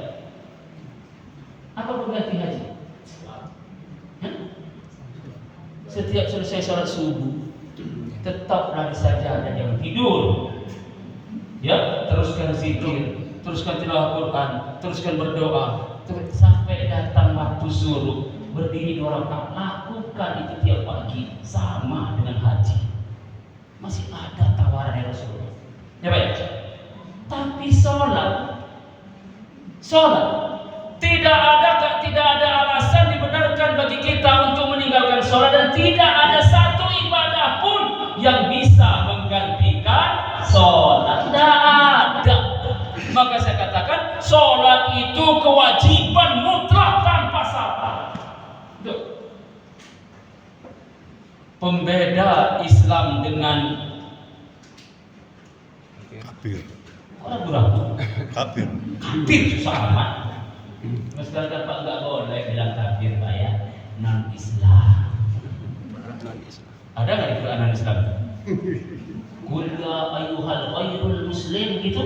Apa pengganti haji? Setiap selesai sholat subuh, tetaplah saja ada yang tidur. Ya, teruskan zikir, teruskan tilawah Quran, teruskan berdoa, sampai datang waktu zuhur, berdiri 2 rakaat, lakukan itu tiap pagi, sama dengan haji. Masih ada tawaran dari Rasulullah. Ya baik. Tapi sholat tidak ada alasan dibenarkan bagi kita untuk meninggalkan sholat, dan tidak ada satu ibadah pun yang bisa menggantikan sholat. Tidak ada. Maka saya katakan sholat itu kewajiban mutlak tanpa syarat. pembeda Islam dengan Kafir. ragu-ragu. Kafir. Kafir susah amat. Masyarakat Pak nggak boleh bilang kafir Pak ya, non Islam. Ada nggak di Quran non Islam? Qul ya ayyuhal ghairul muslim gitu.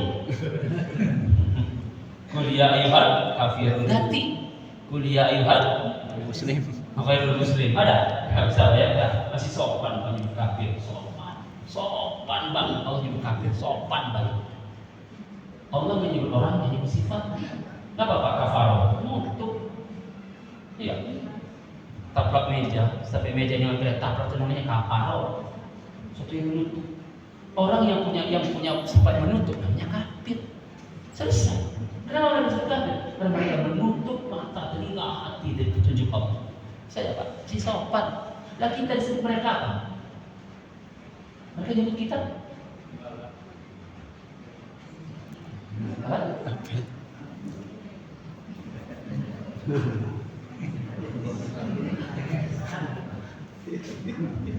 Qul ya ayyuhal kafirun ganti. Qul ya ayyuhal Muslim. ghairul muslim. Ada? Nggak bisa ya, nggak. Masih sopan Pak nyebut kafir, sopan. Sopan banget Allah nyebut kafir, sopan banget. Allah menyebut orang yang nyebut sifat. Apa Pak kafaro? Nutup. Iya. Taplak meja, sampai mejanya hampir taplak itu namanya kafaro. Satu yang menutup. Orang yang punya sifat menutup namanya kafir. Selesai. Kenapa orang disebut kafir? Karena mereka menutup mata, telinga, hati dari petunjuk Allah. Saya Pak, si sopan. Lah kita disebut mereka apa? Mereka nyebut kita apa?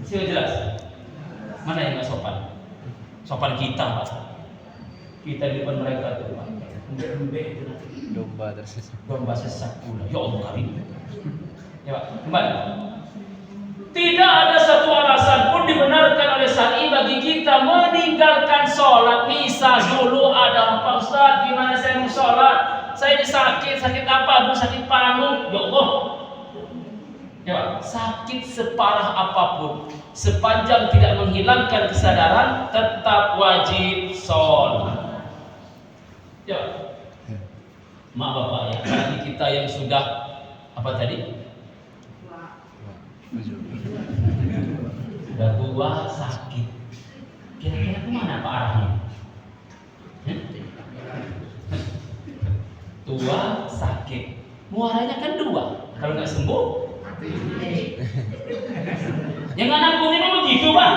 Sudah jelas. Mana yang nggak sopan? Sopan kita, Pak. Kita di depan mereka tuh, Pak. Embe itu. Domba tersesat. Domba sesat pula. Ya Allah karim. Ya Pak, kembali. Tidak ada satu alasan pun dibenarkan oleh syar'i bagi kita meninggalkan sholat. Misal dulu ada Pak Ustaz, gimana saya mau sholat? Saya ini sakit apa? Bu sakit paru. Ya Allah. Ya Pak, sakit separah apapun, sepanjang tidak menghilangkan kesadaran, tetap wajib sholat. Ya, maaf Bapak ya, bagi kita yang sudah apa tadi? Sudah tua sakit. Kira-kira kemana Pak arahnya? Tua sakit. Muaranya kan dua. Kalau nggak sembuh, yang anak ini memang begitu Pak.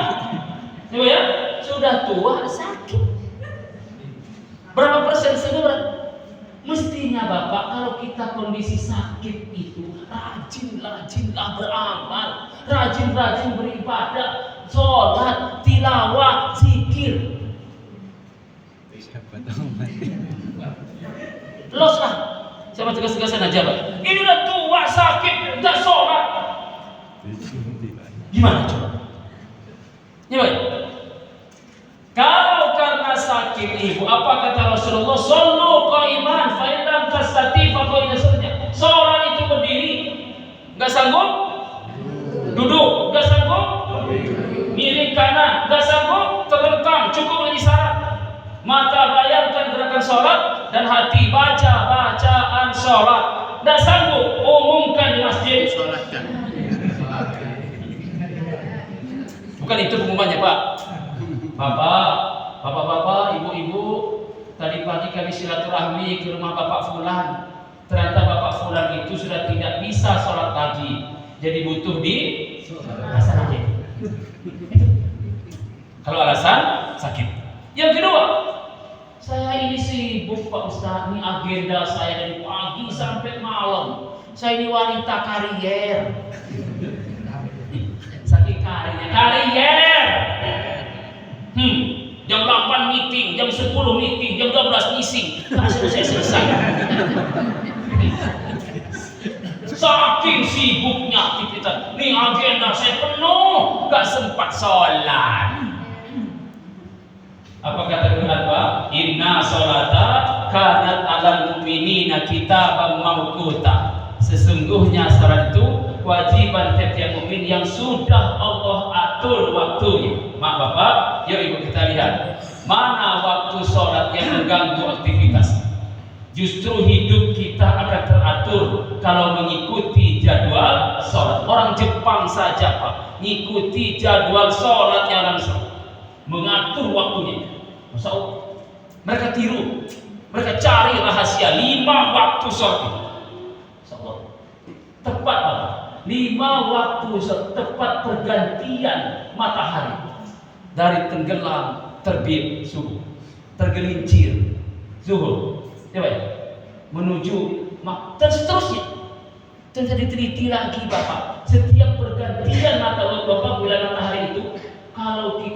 Coba ya, sudah tua sakit. Berapa persen sembuh? Mestinya Bapak kalau kita kondisi sakit itu rajin-rajinlah beramal, rajin-rajin beribadah, sholat, tilawah, zikir. Siapa tahu mati. Los lah, sama tegas-tegasan aja Pak. Ini udah tua sakit, udah sholat. Gimana coba? Gimana? Kalau karena sakit ibu, apa kata Rasulullah? Sallu qaiman fa in lam tastati fa qaidan saja. Sholat itu berdiri, nggak sanggup? Duduk, nggak sanggup? Miring kanan, nggak sanggup? Terlentang, cukup dengan isyarat. Mata bayangkan gerakan sholat dan hati baca bacaan sholat. Nggak sanggup? Umumkan di masjid. Bukan itu pengumumannya Pak. Bapak, ibu-ibu, tadi pagi kami silaturahmi ke rumah Bapak Fulan. Ternyata Bapak Fulan itu sudah tidak bisa sholat lagi, jadi butuh di alasan aja. Kalau alasan sakit. Yang kedua, saya ini sibuk Pak Ustaz, ini agenda saya dari pagi sampai malam. Saya ini wanita karier. Sakit karier. Jam 8 meeting, jam 10 meeting, jam 12 meeting, tak selesai. Saking sibuknya aktivitas, nih agenda saya penuh, gak sempat sholat. Apa kata Quran Pak? Inna sholata kanat alal mu'minina kitaban mawquta. Sesungguhnya sholat itu kewajiban tiap-tiap mukmin yang sudah Allah atur waktunya. Mak Bapak, yuk Ibu kita lihat mana waktu sholat yang mengganggu aktivitas. Justru hidup kita akan teratur kalau mengikuti jadwal sholat. Orang Jepang saja Pak, ngikuti jadwal sholat yang langsung, mengatur waktunya. Masya Allah, mereka tiru, mereka cari rahasia 5 waktu sholat itu. Masya Allah, tepat Bapak. 5 waktu tepat pergantian matahari dari tenggelam terbit subuh, tergelincir zuhur, ya Pak, menuju dan seterusnya. Dan saya diteliti lagi Bapak, setiap pergantian matahari Bapak bila matahari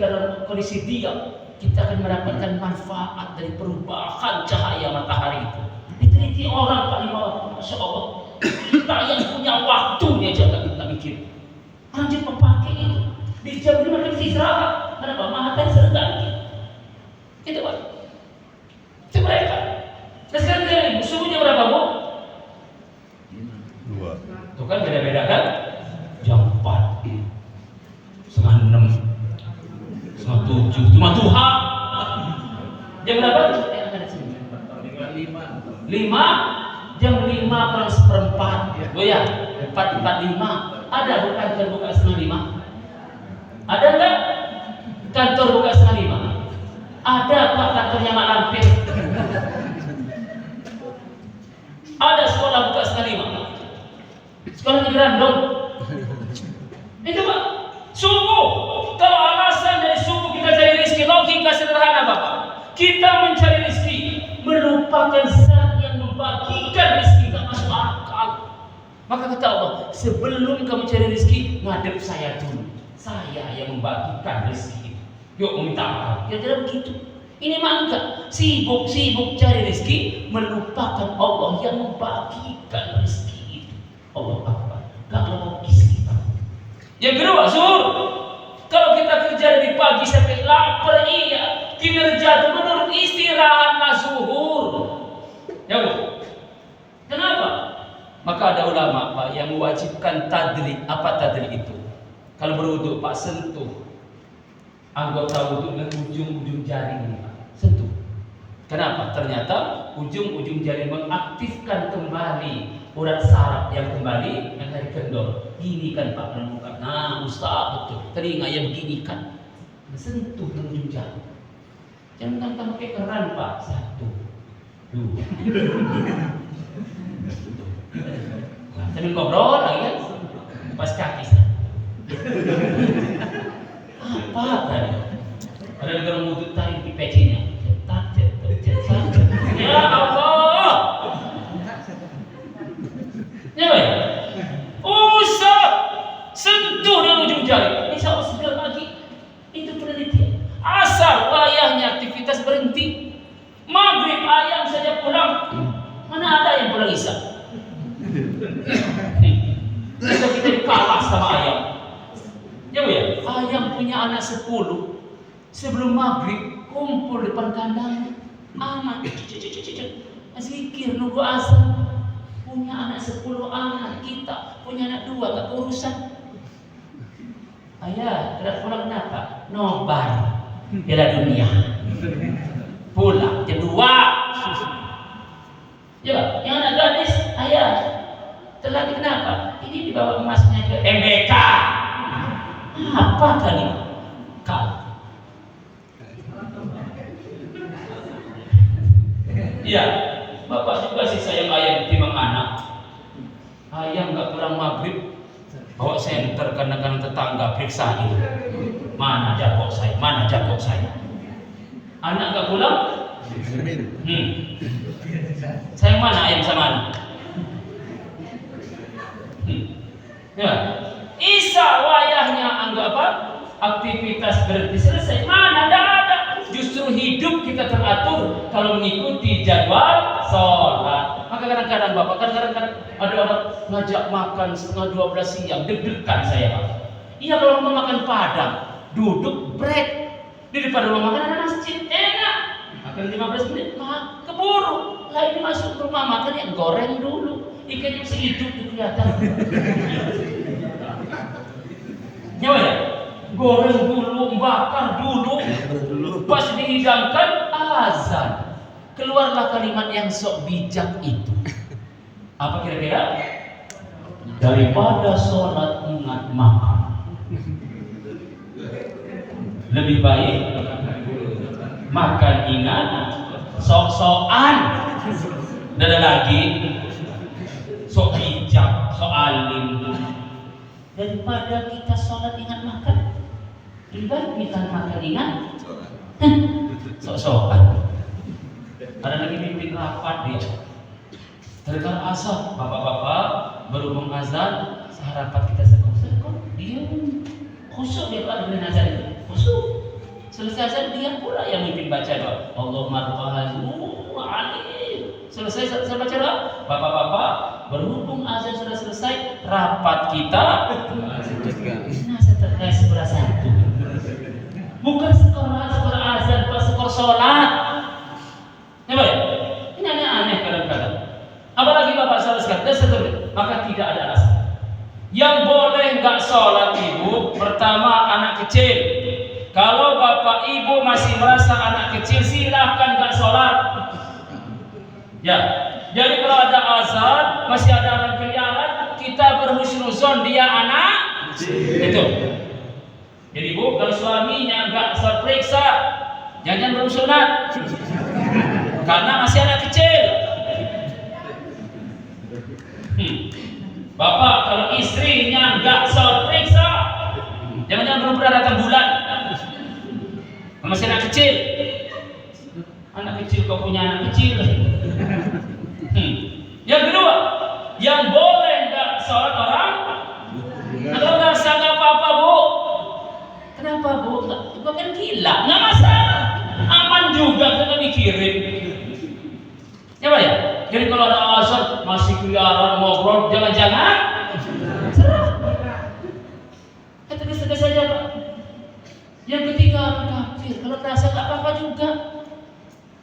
dalam kondisi diam, kita akan mendapatkan manfaat dari perubahan cahaya matahari itu. Diteliti orang Pak Lima, Masya Allah, kita yang punya waktunya jangan kita mikir. Orang Jepang pakai itu di jam 5 kita istirahat. Kenapa? Matahari sedang ganti. Gitu Pak. Itu mereka. Dan sekarang kita subuhnya berapa Bu? 2. Tuh kan beda-beda kan? Jam 4, setengah 6, setengah 7, cuma Tuhan. Jam berapa? Ada sini. 5, jam 5 kurang seperempat. Oh ya, 4:45. Ada bukan kantor buka setengah 5? Ada enggak? Kantor buka setengah 5? Ada Pak kantornya Mak Lampir. Ada sekolah buka setengah 5. Sekolah di Grandong. Itu Pak. Subuh. Kalau alasan dari subuh kita cari rezeki, logika sederhana Bapak. Kita mencari rezeki merupakan zat yang membagikan rezeki, tak masuk akal. Maka kata Allah, sebelum kamu cari rezeki, ngadep saya dulu. Saya yang membagikan rezeki. Yuk meminta maaf. Kira-kira begitu. Ini mah enggak. Sibuk-sibuk cari rezeki, melupakan Allah yang membagikan rezeki itu. Allah Akbar. Gak logis kita. Yang kedua, zuhur. Kalau kita kerja dari pagi sampai lapar, iya. Kinerja itu menurut istirahatlah zuhur. Ya Bu. Kenapa? Maka ada ulama Pak yang mewajibkan tadrik. Apa tadrik itu? Kalau berwudu Pak sentuh anggota wudu dengan ujung-ujung jari ini Pak. Sentuh. Kenapa? Ternyata ujung-ujung jari mengaktifkan kembali urat saraf yang kembali yang dari kendor. Gini kan Pak menemukan. Nah Ustaz betul. Telinga yang begini kan. Sentuh dengan ujung jari. Jangan pakai keran Pak. 1, 2. Sambil ngobrol lagi kan. Pas kaki. Apa tadi? Ada negara wudhu tarik di pecinya. Cetak. Ya Allah. Ya baik. Usah sentuh dengan ujung jari. Insya Allah segera lagi. Itu penelitian. Asal wayahnya aktivitas berhenti. Maghrib ayam saja pulang. Mana ada yang pulang isya? Kita dikalah sama ayam. Ya Bu ya, ayam punya anak 10. Sebelum maghrib kumpul depan kandang, aman, zikir nunggu azan. Punya anak 10 anak, kita punya anak 2 gak urusan. Ayah, tidak pulang kenapa? Nobar Piala Dunia. Pulang jam 2. Ya, yang anak gadis, ayah telat kenapa? Ini dibawa emasnya ke MBK. Apa kali? Kal. Iya, bapak juga sih sayang ayam ketimbang anak. Ayam nggak pulang maghrib, bawa senter kadang-kadang tetangga periksain. Mana jabok saya? Mana jabok saya? Anak nggak pulang? Sayang mana ayam sama anak? Ya. Isa wayahnya anggap apa? Aktivitas berhenti selesai. Mana ada. Justru hidup kita teratur kalau mengikuti jadwal sholat. Maka kadang-kadang Bapak, kadang-kadang ada orang ngajak makan setengah 12 siang, deg-degan saya Pak. Iya kalau mau makan Padang, duduk break di depan rumah makan ada masjid, enak. Makan 15 menit, keburu. Lah ini masuk rumah makan yang goreng dulu, ikannya masih hidup kelihatan. Nyawa ya? Goreng dulu, bakar dulu. Pas dihidangkan azan. Keluarlah kalimat yang sok bijak itu. Apa kira-kira? Daripada sholat ingat makan, lebih baik makan ingat sok-sokan. Dan ada lagi sok bijak, sok alim. Daripada kita sholat ingat makan, kita makan ingat sok-sokan. Ada lagi pimpin rapat dia. Terkala asal bapak-bapak berhubung azan, seharapan kita sekop, diam, khusyuk dia kalau dengerin azan itu, khusyuk. selesai azan dia pula yang mimpin baca doa. Allahumma alim. Selesai baca doa. Bapak-bapak, berhubung azan sudah selesai, rapat kita nah setelah sebelah satu. Bukan skor azan, bukan skor sholat. Ya Pak? Ini aneh-aneh kadang-kadang. Apalagi Bapak salah sekali dan seterusnya. Maka tidak ada alasan. Yang boleh nggak sholat ibu, pertama anak kecil. Kalau bapak ibu masih merasa anak kecil, silahkan nggak sholat. Ya, jadi kalau ada azan, masih ada orang keliaran, kita berhusnuzon dia anak itu. Jadi bu, kalau suaminya nggak terperiksa, jangan bersunat, karena masih anak kecil. Bapak, kalau istrinya nggak terperiksa, jangan belum pernah datang bulan, masih anak kecil. Anak kecil kau punya anak kecil. Yang kedua, yang boleh nggak sholat orang atau merasa nggak apa-apa bu? Kenapa bu? Itu kan gila, nggak masalah, aman juga kita mikirin. Ya Pak ya. Jadi kalau ada azan masih keliaran ngobrol, jangan-jangan tegas saja Pak. Yang ketiga kafir. Kalau merasa nggak apa-apa juga.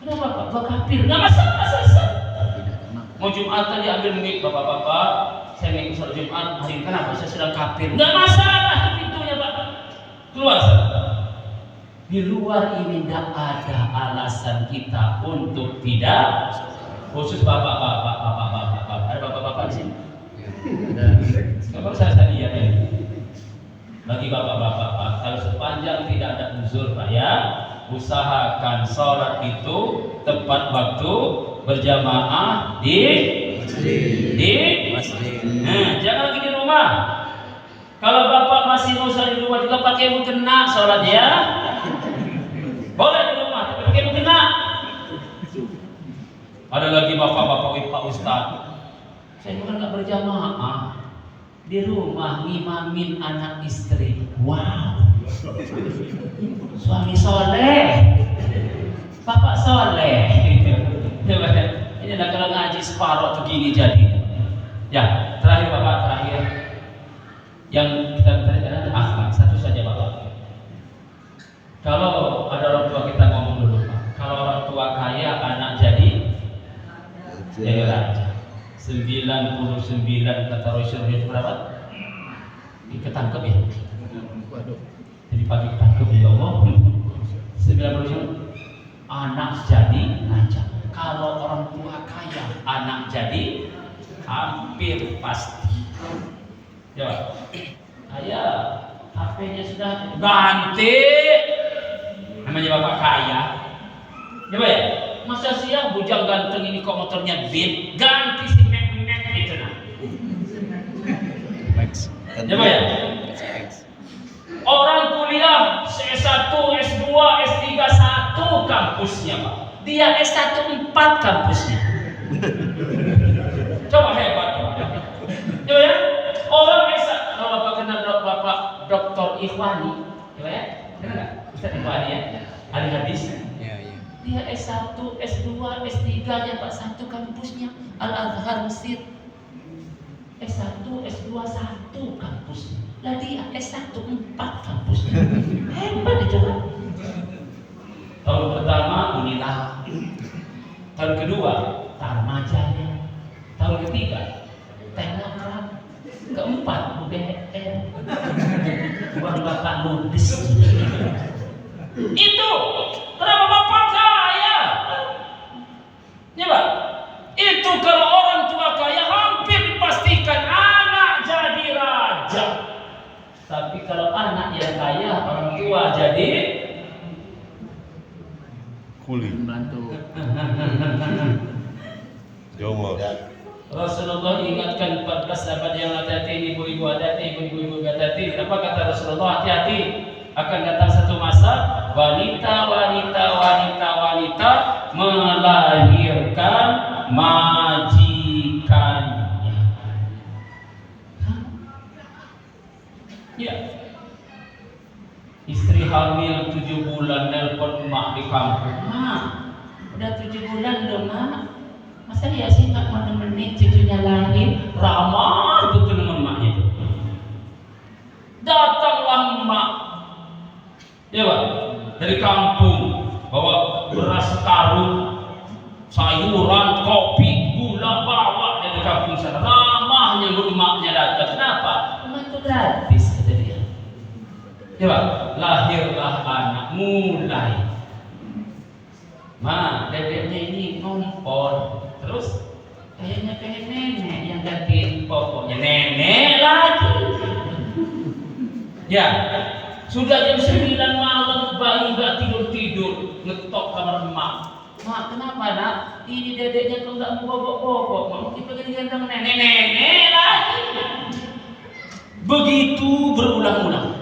Kenapa Pak? Buat kafir, nggak masalah, selesai. Mau Jumatan diambil mic bapak-bapak, saya ingin sholat Jumat, hari ini kenapa saya sedang kafir? Nggak masalah, pintunya Pak. Keluar. Di luar ini nggak ada alasan kita untuk tidak, khusus bapak-bapak. Ada bapak-bapak di sini? Kalau saya lihat ya. Bagi bapak-bapak, Pak, kalau sepanjang tidak ada uzur Pak ya, usahakan sholat itu tepat waktu, berjamaah di masjid. Nah, jangan lagi di rumah. Kalau bapak masih mau sholat di rumah juga pakai mukena sholat ya. Boleh di rumah, tapi pakai mukena. Ada lagi bapak-bapak Pak Ustaz, saya bukan nggak berjamaah di rumah ngimamin anak istri. Wow, suami soleh, bapak soleh. Ini dah kalau ngaji separuh begini jadi. Ya, terakhir bapak, terakhir yang kita bicarakan akhlak. Satu saja bapak. Kalau ada orang tua kita ngomong dulu Pak. Kalau orang tua kaya anak jadi raja. 99 kata Rasul itu berapa? Ketangkep ya. Jadi pagi ketangkep ya Allah. 99 anak jadi raja. Kalau orang tua kaya anak jadi hampir pasti. Ya, ayah HP-nya sudah ganti. Namanya bapak kaya. Ya Pak ya. Masa siang bujang ganteng ini kok motornya beat, ganti si Mac itu nah. Ya Pak ya. Orang kuliah S1, S2, S3 1 kampusnya Pak. Dia S1 4 kampusnya. Coba hebat Pak. Coba ya. Orang S1, kalau Bapak kenal Bapak Dr. Ikhwani, coba ya. Kenal nggak? Ustaz Ikhwani ya. Hari habis. Dia S1, S2, S3-nya Pak, satu kampusnya Al-Azhar Mesir. S1, S2, 1 kampusnya. Lah dia S1, 4 kampusnya. Hebat itu Pak. Tahun pertama Unila. Tahun kedua Tarmajaya. Tahun ketiga Telegram. Keempat UGM. Buang bapak nudis. Itu kenapa bapak kaya? Ya Pak, itu kalau orang tua kaya hampir dipastikan anak jadi raja. Tapi kalau anak yang kaya, orang tua jadi kuli. bantu. Jomblo. Rasulullah ingatkan 14 sahabat yang hati-hati, ibu-ibu hati-hati, ibu-ibu hati-hati. Apa kata Rasulullah? Hati-hati. Akan datang satu masa wanita melahirkan majikannya. Ya, istri hamil 7 bulan nelpon emak di kampung. Mak, udah 7 bulan dong mak. Masa ya sih nggak mau nemenin cucunya lahir? Ramah betul dengan emaknya itu. Datanglah emak, ya Pak, dari kampung bawa beras karung, sayuran, kopi, gula bawa dari kampung sana. Ramahnya emaknya datang. Kenapa? Emak itu gratis kata dia. Ya Pak, lahirlah anak mulai. Ma, dedeknya ini ngompol. Terus kayaknya kayak nenek yang gantiin popoknya. Nenek lagi. Ya, sudah jam 9 malam bayi nggak tidur-tidur, ngetok kamar emak. Mak, kenapa nak? Ini dedeknya kok nggak mau bobok-bobok. Mau kita gendong nenek lagi. Begitu berulang-ulang.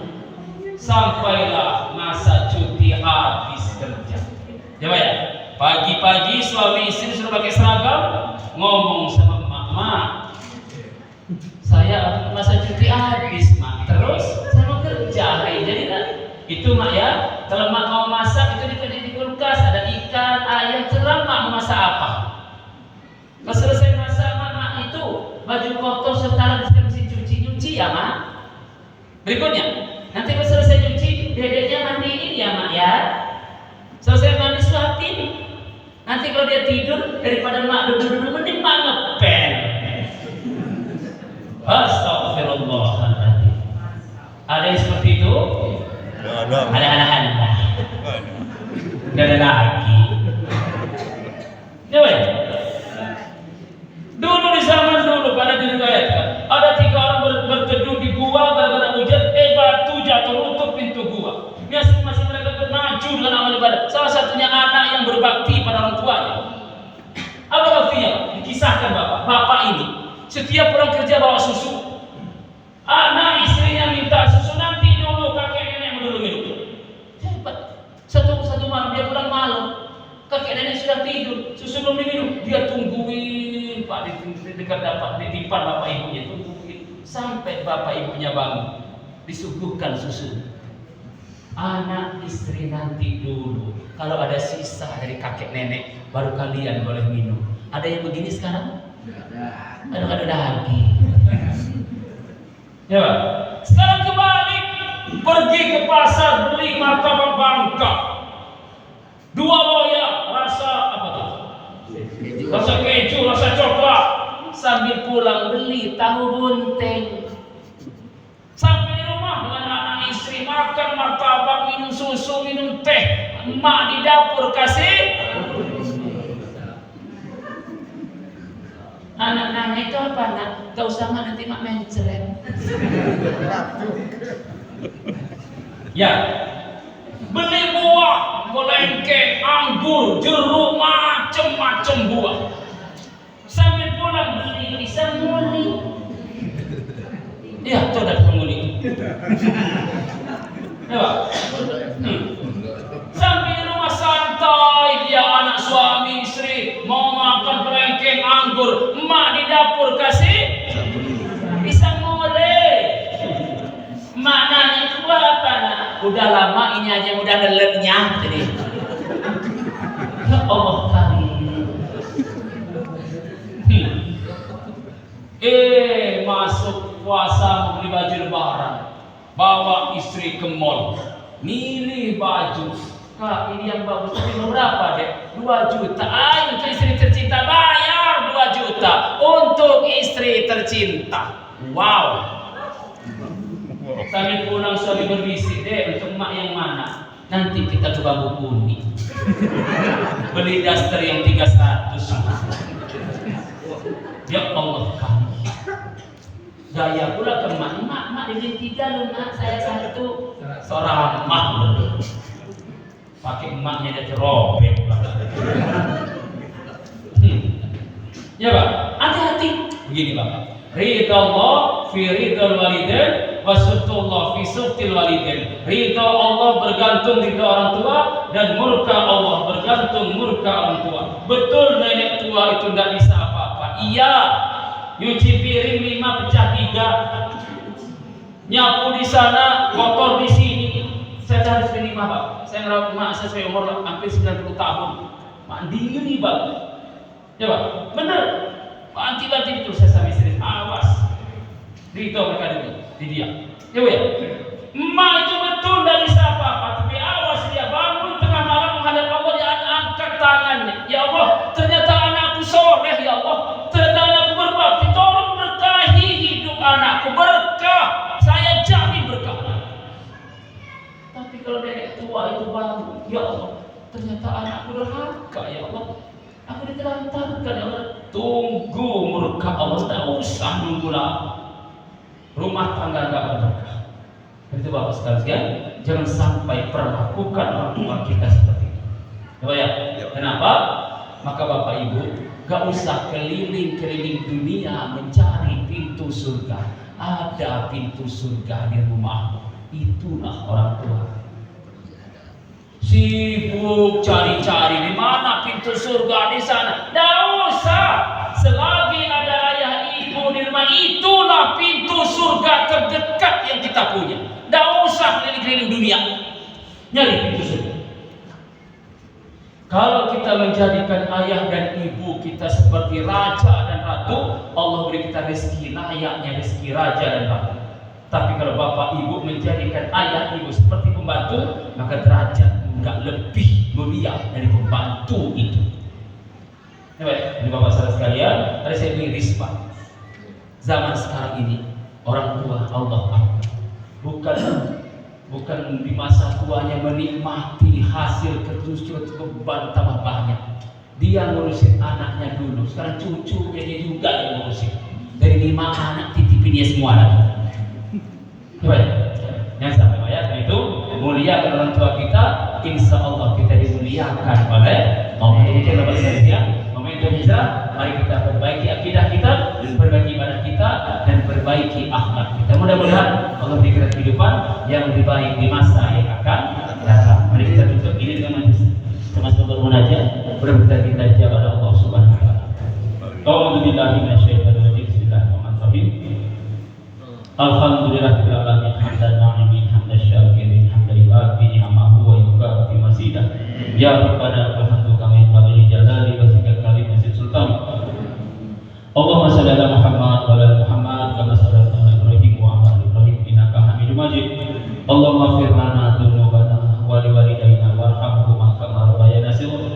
Sampailah masa cuti habis kerja. Coba ya, pagi-pagi suami istri sudah pakai seragam, ngomong sama emak, saya masa cuti habis mak, terus saya mau kerja. Jadi kan itu mak ya, kalau mak mau masak itu di kulkas ada ikan, ayam, cerah mak mau masak apa? Kalau selesai masak mak itu baju kotor serta di mesin cuci ya mak. Berikutnya, nanti kalau selesai cuci dedeknya mandiin ya mak ya. Selesai mandi suapin. Nanti kalau dia tidur daripada mak duduk-duduk mending mak ngepel. Astagfirullahaladzim. Ada yang seperti itu? Ada. Ada. Gak ada lagi. Coba ya. Dulu di zaman dulu pada diriwayatkan ada 3 orang berteduh di gua gara-gara hujan. Batu jatuh runtuh pintu gua. Masih mereka maju dengan amal ibadah. Salah satunya anak yang berbakti pada orang tuanya. Apa baktinya? Dikisahkan bapak ini setiap pulang kerja bawa susu. Anak istrinya minta susu, nanti dulu kakek nenek yang dulu minum. Hebat. Satu malam dia pulang malam, kakek nenek sudah tidur, susu belum diminum. Dia tungguin Pak di dekat di depan bapak ibunya, tungguin sampai bapak ibunya bangun, disuguhkan susu. Anak istri nanti dulu, kalau ada sisa dari kakek nenek baru kalian boleh minum. Ada yang begini sekarang? Ada lagi. Ya Pak. Sekarang kembali pergi ke pasar beli martabak Bangka. 2 loyang rasa apa tuh? Rasa keju, rasa coklat. Sambil pulang beli tahu bunting. Sampai di rumah dengan anak istri makan martabak, minum susu, minum teh. Emak di dapur kasih. Anak nanya itu apa nak? Gak usah mak, nanti mak mencret. Ya, beli buah, kelengkeng, anggur, jeruk, macem-macem buah. Sambil pulang beli pisang muli. Ya, itu ada penghuni. Ya Pak. Sampai di rumah santai dia anak suami istri mau makan kelengkeng anggur, emak di dapur kasih pisang mole. Emak nanya itu apa nak? Udah lama ini aja udah neletnya jadi. Ya Allah kali. Masuk puasa mau beli baju lebaran, bawa istri ke mall, milih baju. Kak, ini yang bagus, tapi berapa deh? 2 juta. Ayo untuk istri tercinta bayar 2 juta untuk istri tercinta. Wow. Sambil pulang suami berbisik, deh untuk emak yang mana? Nanti kita coba Bambu Kuning. Beli daster yang 300. Ya Allah kami. Gaya pula ke emak, mak dibeli 3 loh nak, saya 1. Seorang emak loh. Pakai emaknya dia terobek. Ya Pak, hati-hati. Begini Pak. Ridha Allah fi ridhal walidain wa suhtullah fi suhtil walidain. Ridha Allah bergantung ridha orang tua dan murka Allah bergantung murka orang tua. Betul nenek tua itu tidak bisa apa-apa. Iya. Nyuci piring 5 pecah 3, nyapu di sana, kotor di sini. Saya baca hadis ini Pak. Saya ngerawat mak saya umur hampir 90 tahun. Mandi ini Pak. Ya Pak, bener. Banti betul saya sama istri. Awas. Di itu mereka di dia. Ya Bu ya. Emak itu betul dari siapa Pak. Tapi awas dia bangun tengah malam menghadap Allah, dia angkat tangannya. Ya Allah, ternyata anakku soleh ya Allah. Ternyata anakku berbakti. Tolong berkahi hidup anakku, berkah. Saya jamin berkah. Tapi kalau nenek tua itu bangun, ya Allah, ternyata anakku durhaka ya Allah. Aku ditelantarkan ya Allah. Tunggu murka Allah, tak usah nunggu lama. Rumah tangga gak berkah. Itu Bapak sekalian, jangan sampai perlakukan orang tua kita seperti itu. Coba ya. Kenapa? Maka Bapak Ibu gak usah keliling-keliling dunia mencari pintu surga. Ada pintu surga di rumahmu. Itulah orang tua. Sibuk cari-cari di mana pintu surga di sana. Tidak usah. Selagi ada ayah ibu di rumah, itulah pintu surga terdekat yang kita punya. Tidak usah keliling-keliling dunia nyari pintu surga. Kalau kita menjadikan ayah dan ibu kita seperti raja dan ratu, Allah beri kita rezeki layaknya rezeki raja dan ratu. Tapi kalau bapak ibu menjadikan ayah ibu seperti pembantu, maka derajat enggak lebih mulia dari pembantu itu. Ini bapak saudara sekalian, tadi saya bilang risma. Zaman sekarang ini orang tua Allah bukan di masa tuanya menikmati hasil ketujuan beban tambah banyak. Dia ngurusin anaknya dulu, sekarang cucunya dia juga yang ngurusin. Dari 5 anak titipin dia semua lagi. Coba ya, yang sampai ayat itu muliakan orang tua kita, insya Allah kita dimuliakan oleh Allah. Itu dapat saya. Momentum kita, mari kita perbaiki akidah kita, perbaiki ibadah kita, dan perbaiki akhlak kita. Mudah-mudahan Allah berikan kehidupan yang lebih baik di masa yang akan datang. Mari kita tutup ini dengan termasuk bermunajat, berdoa kita kepada Allah Subhanahu wa taala. A'udzubillahi minasyaitonir rajim. Bismillahirrahmanirrahim. Alhamdulillahirabbil alamin hamdan na'imin hamdan syakirin hamdan yu'affi ni'amahu wa yukafi masidah. Ya Rabbana alhamdu kami wa jalali wa zikr kalim wa sultan. Allahumma shalli ala Muhammad wa ala Muhammad kama shallaita ala Ibrahim wa ala Ibrahim innaka Hamidum Majid. Allahumma ighfir lana dzunubana wa liwalidayna warhamhuma kama rabbayana shighara.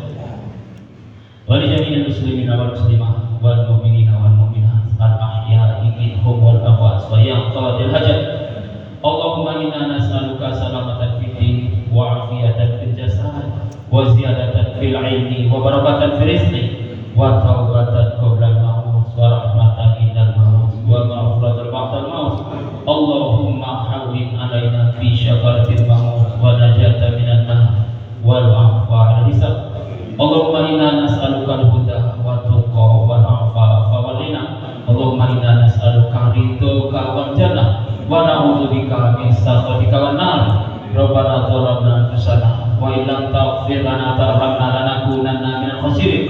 Wa li jami'il muslimina wal muslimat wal mu'minina wal mu'minat al-ahya'i minhum wal amwat wa ya qadil hajat. Allahumma inna nas'aluka salamatan fid din wa 'afiyatan fil jasad wa ziyadatan fil 'ilmi wa barakatan fil rizqi wa taubatan qabla al-maut wa rahmatan indal maut wa maghfiratan ba'da al-maut. Allahumma hawwin 'alaina fi syakaratil maut wa najatan minan nar wal 'afwa 'ala hisab. Allahumma inna nas'aluka al-huda wa tuqa wal 'afafa wal ghina. Allahumma inna nas'aluka ridhoka wal jannah wa na'udzubika min sakhatika wan nar. Rabbana dhalamna anfusana wa illam taghfir lana tarhamna lanakunanna minal khasirin.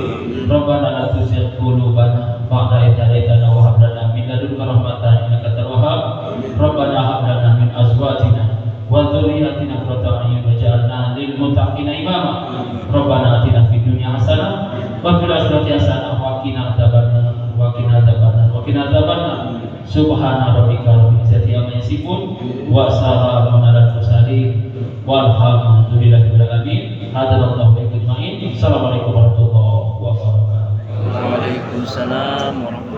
Rabbana la tuzigh qulubana ba'da idh hadaytana wa hab lana min ladunka rahmatan innaka antal wahhab. Rabbana hab lana min azwajina wa dhurriyyatina qurrata a'yun waj'alna lil muttaqina imama. Rabbana atina fid dunya hasanah wa fil akhirati hasanah wa qina adzabannar wa qina adzabannar wa qina adzabannar. Subhana rabbika rabbil izzati amma yasifun wa salamun alal mursalin walhamdulillahi rabbil alamin. Hadanallahu wa iyyakum ajma'in. Assalamualaikum warahmatullahi wabarakatuh. Waalaikumsalam warahmatullahi wabarakatuh.